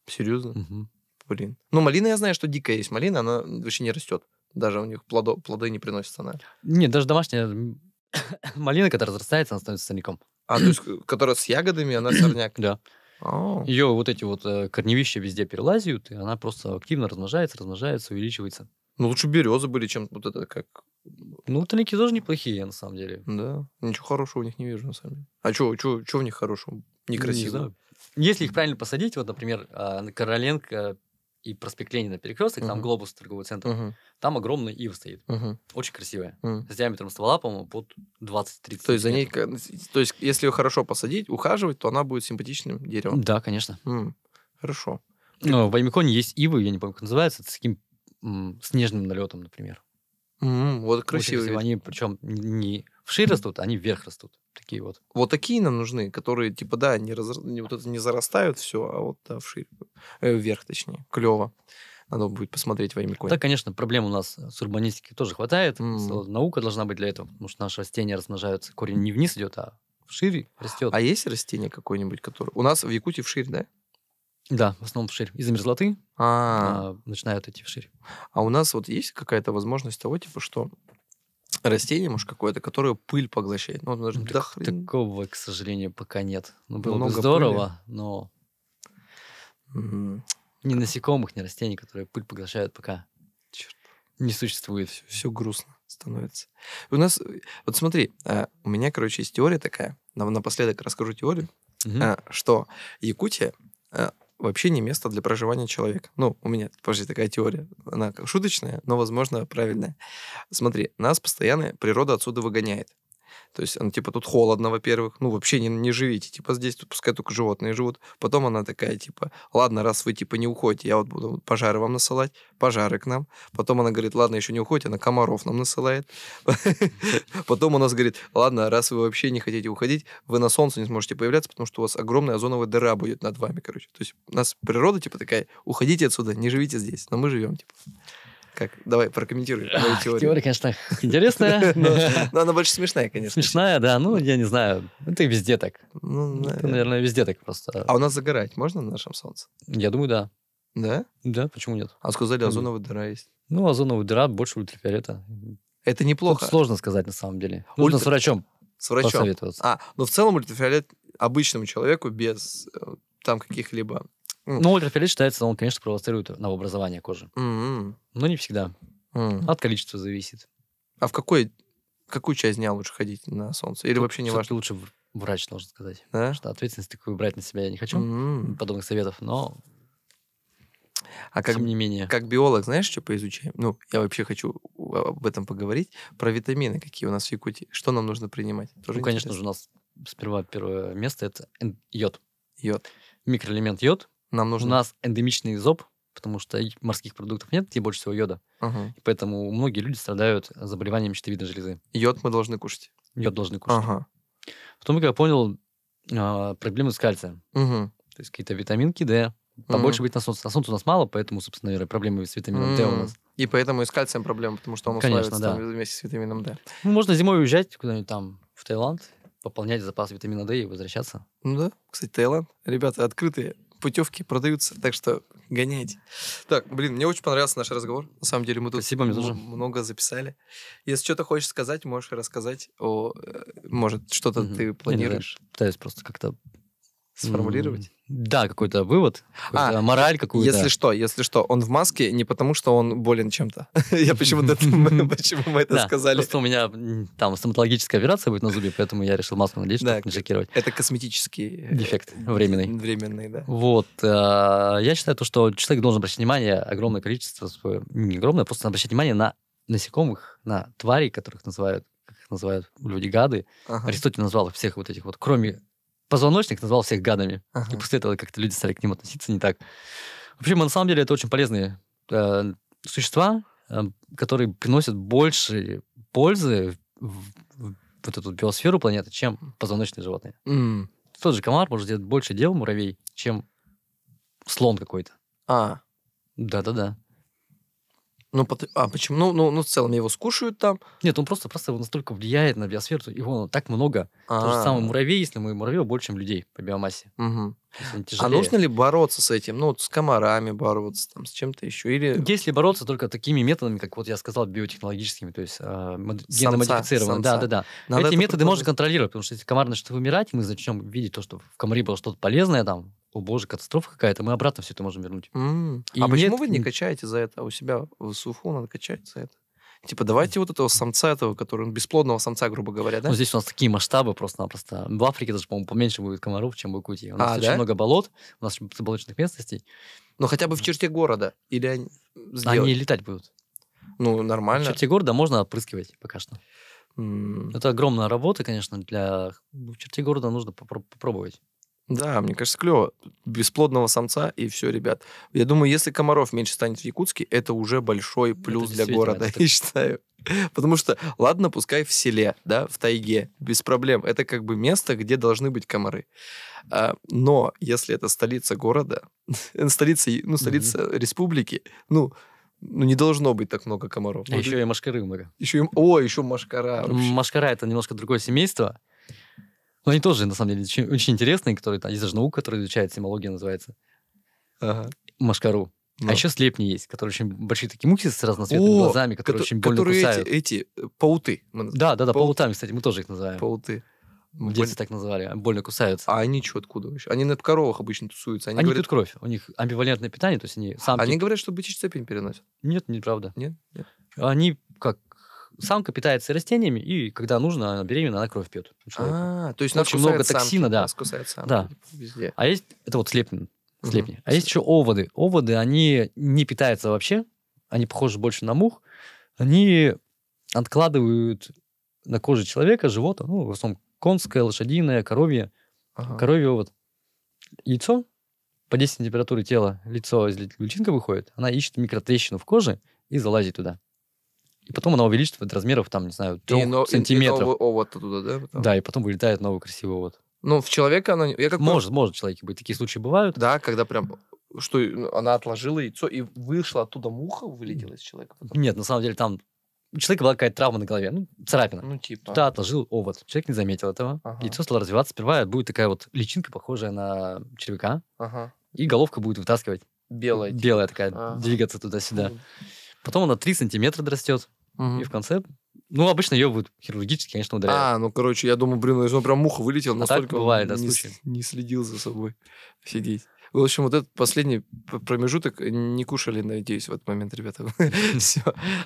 Серьезно? Мгм. Блин. Ну, малина, я знаю, что дикая есть малина, она вообще не растет. Даже у них плоды не приносится она. Нет, даже домашняя малина, которая разрастается, она становится сорняком. А, то есть, которая с ягодами, она сорняк. Да. А, Ее вот эти вот корневища везде перелазят, и она просто активно размножается, увеличивается. ну, лучше березы были, чем вот это как... Ну, тальники тоже неплохие, на самом деле. Да, ничего хорошего у них не вижу, на самом деле. А что в них хорошего? Не Некрасиво. знаю. Если их правильно посадить, вот, например, на Короленко и проспект Ленина перекресток, там Мгм. глобус торговый центр, Мгм, там огромная ива стоит. мгм, Очень красивая. мгм. С диаметром ствола, по-моему, под 20-30 То есть, за ней, сантиметров. то есть, если ее хорошо посадить, ухаживать, то она будет симпатичным деревом. Да, конечно. Хорошо. Но в Аймиконе есть ивы, я не помню, как называется, с таким снежным налетом, например. Вот Очень красивый. красиво. Они, причем, не вширь растут, они вверх растут. Такие вот. Вот такие нам нужны, которые, типа, да, вот это не зарастают все, а вот да, вширь. Вверх, точнее. Клево. Надо будет посмотреть во имя Да, конечно, проблем у нас с урбанистикой тоже хватает. М. Наука должна быть для этого, потому что наши растения размножаются. Корень не вниз идет, а вширь растет. А есть растение какое-нибудь, которое... У нас в Якутии вширь, да? Да, в основном вширь. Из-за мерзлоты начинают идти вширь. А у нас вот есть какая-то возможность того, типа, что растение, может, какое-то, которое пыль поглощает. Ну, даже Такого, к сожалению, пока нет. Ну, было бы Много здорово, но Мгм. ни насекомых, ни растений, которые пыль поглощают, пока Чёрт. не существует. Все грустно становится. У нас... Вот смотри, у меня, короче, есть теория такая. Напоследок расскажу теорию, Мгм. что Якутия вообще не место для проживания человека. Ну, у меня, позже такая теория. Она как шуточная, но, возможно, правильная. Смотри, нас постоянно природа отсюда выгоняет. То есть, она, типа, тут холодно, во-первых. Ну, вообще не живите. Типа, здесь тут пускай только животные живут. Потом она такая, типа, ладно, раз вы, типа, не уходите, я вот буду пожары вам насылать. Пожары к нам. Потом она говорит, ладно, еще не уходите, она комаров нам насылает. Потом у нас говорит, ладно, раз вы вообще не хотите уходить, вы на солнце не сможете появляться, потому что у вас огромная озоновая дыра будет над вами, короче. То есть, у нас природа, типа, такая, уходите отсюда, не живите здесь. Но мы живем, типа. Как? Давай, прокомментируй мою теорию. Теория, конечно, интересная. Но она больше смешная, конечно. Смешная, да. Ну, я не знаю. Это везде так. Ну, Это, наверное, везде так просто. А у нас загорать можно на нашем солнце? Я думаю, да. Да? Да, почему нет? А сказали, озоновая дыра есть. Ну, озоновая дыра, больше ультрафиолета. Это неплохо. Тут сложно сказать, на самом деле. Нужно с врачом С врачом. посоветоваться. Но в целом ультрафиолет обычному человеку без там каких-либо... Ну, ультрафиолет считается, он, конечно, провоцирует новообразование кожи. М-м. Но не всегда. От количества зависит. А в какую часть дня лучше ходить на солнце? Или Тут вообще не всё-таки важно? лучше врач должен сказать. Да? Потому что ответственность такую брать на себя я не хочу. М-м. Подобных советов, но А как тем не менее. Как биолог, знаешь, что поизучаем? Ну, я вообще хочу об этом поговорить. Про витамины, какие у нас в Якутии. Что нам нужно принимать? Тоже Ну, конечно же, интересно. у нас сперва первое место — это йод. Йод. Микроэлемент йод. Нам У нужно... нас эндемичный зоб, потому что морских продуктов нет, где больше всего йода. Ага. И поэтому многие люди страдают заболеванием щитовидной железы. Йод мы должны кушать. Йод должны кушать. Ага. Потом, как я понял, проблемы с кальцием. Мгм. То есть какие-то витаминки D. Побольше быть на солнце. На солнце у нас мало, поэтому, собственно, наверное, проблемы с витамином D у нас. И поэтому и с кальцием проблема, потому что он Конечно, усваивается да. там вместе с витамином D. Ну, можно зимой уезжать куда-нибудь там в Таиланд, пополнять запас витамина D и возвращаться. Ну да, кстати, Таиланд. Ребята, открытые путевки продаются, так что гоняйте. Так, блин, мне очень понравился наш разговор. На самом деле мы тут Спасибо, мне тоже. много записали. Если что-то хочешь сказать, можешь рассказать может, что-то Мгм. ты Я не знаю, планируешь пытаюсь просто как-то... сформулировать. Да, какой-то вывод, какую-то мораль какую-то. Если что, он в маске не потому, что он болен чем-то. Я почему-то почему мы это Да, сказали. просто у меня там стоматологическая операция будет на зубе, поэтому я решил маску надеть, чтобы Да, не шокировать. Это косметический Дефект временный. Временный, да. Вот. Я считаю, то, что человек должен обращать внимание, огромное количество, не огромное, просто обращать внимание на насекомых, на тварей, которых называют, как их называют люди, гады. Ага, Аристотель назвал их всех вот этих вот, кроме позвоночных, назвал всех гадами. И ага. после этого как-то люди стали к ним относиться не так. В общем, на самом деле это очень полезные существа, которые приносят больше пользы в вот эту биосферу планеты, чем позвоночные животные. М. Тот же комар может сделать больше дел, муравей, чем слон какой-то. А, Да-да-да. почему? Ну, в целом его скушают там. Нет, он просто настолько влияет на биосферу, его так много. То же самое муравей, если мы муравей больше, чем людей по биомассе. Мгм. То есть они А тяжелее. нужно ли бороться с этим? Ну, вот с комарами бороться, там, с чем-то еще? Или Если бороться только такими методами, как вот я сказал, биотехнологическими, то есть самца. генно-модифицированными. Да-да-да. Надо Эти это методы можно попробовать. контролировать, потому что если комар начнет вымирать, мы начнем видеть то, что в комаре было что-то полезное, там, о боже, катастрофа какая-то, мы обратно все это можем вернуть. И А почему нет- вы не качаете за это? А у себя в СУФУ надо качать за это. Типа, давайте вот этого самца, который бесплодного самца, грубо говоря, да? Ну, здесь у нас такие масштабы просто-напросто. В Африке даже, по-моему, поменьше будет комаров, чем в Якутии. У нас очень да? много болот, у нас очень заболоченных местностей. Ну, хотя бы в черте города. Или они Они сделать? летать будут. Ну, В нормально. черте города можно опрыскивать пока что. М, Это огромная работа, конечно, в черте города нужно попробовать. Да, мне кажется, клево. Бесплодного самца, и все, ребят. Я думаю, если комаров меньше станет в Якутске, это уже большой плюс для действительно, города, это я считаю. Потому что, ладно, пускай в селе, да, в тайге, без проблем. Это как бы место, где должны быть комары. Но если это столица города, столица республики, не должно быть так много комаров. А еще и машкары много. еще машкара. вообще. Машкара — это немножко другое семейство. Но они тоже, на самом деле, очень интересные, которые там есть даже наука, которая изучает семология, называется. Ага. Машкару. Ну. А еще слепни есть, которые очень большие такие мухи с разноцветными глазами, которые очень больно которые кусают. эти пауты. Да, Пауты. паутами, кстати, мы тоже их называем. Пауты. В детстве так называли, больно кусаются. А они что, откуда вообще? Они на коровах обычно тусуются. Они пьют кровь, у них амбивалентное питание, то есть они самки... Они говорят, что бычий цепень переносят. Нет, неправда. Нет? Нет. Они как... Самка питается растениями, и когда нужно, она беременна, она кровь пьет. у человека. То есть Очень нас много кусают самки, токсина, да. Нас кусают самки Да. везде. А есть... Это вот слепни. Мгм. А есть еще оводы. Оводы, они не питаются вообще, они похожи больше на мух. Они откладывают на коже человека, животное, в основном конское, лошадиное, коровье, Ага. коровий овод. Яйцо, по 10 температуры тела, лицо из личинка выходит, она ищет микротрещину в коже и залазит туда. И потом она увеличивает размеров, там, не знаю, 3 сантиметров. И новый овод оттуда, да? потом? Да, и потом вылетает новый красивый овод. Ну, в человека она... Я как понял, Может в человеке быть. Такие случаи бывают. Да, когда прям... Что она отложила яйцо, и вышла оттуда муха, вылетела из человека. потом? Нет, на самом деле там у человека была какая-то травма на голове, царапина. Ну, типа. Туда отложил овод. Человек не заметил этого. Ага. Яйцо стало развиваться. Сперва будет такая вот личинка, похожая на червяка. Ага. И головка будет вытаскивать. Белая. Белая такая, Ага. двигаться туда-сюда. Потом она 3 сантиметра растет. Мгм. И в конце... обычно ее будут хирургически, конечно, удаляют. Я думаю, если он прям муха вылетел, А настолько так бывает, да, он случаи. не следил за собой. Офигеть. В общем, вот этот последний промежуток не кушали, надеюсь, в этот момент, ребята. Все.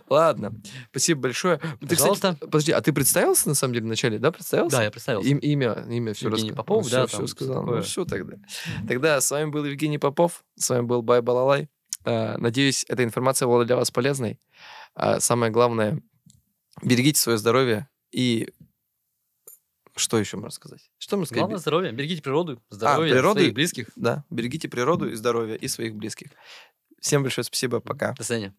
Ладно. Спасибо большое. Ты, кстати, Пожалуйста. подожди, а ты представился, на самом деле, вначале, да, представился? Да, я представился. Имя все Евгений рассказал. Попов, да, там все всё сказал. такое. Ну, все тогда. Тогда с вами был Евгений Попов, с вами был Бай Балалай. Надеюсь, эта информация была для вас полезной. Самое главное, берегите свое здоровье и... Что еще можно сказать? Что можно сказать? Главное здоровье. Берегите природу, здоровье природу своих близких. Да, берегите природу и здоровье и своих близких. Всем большое спасибо. Пока. До свидания.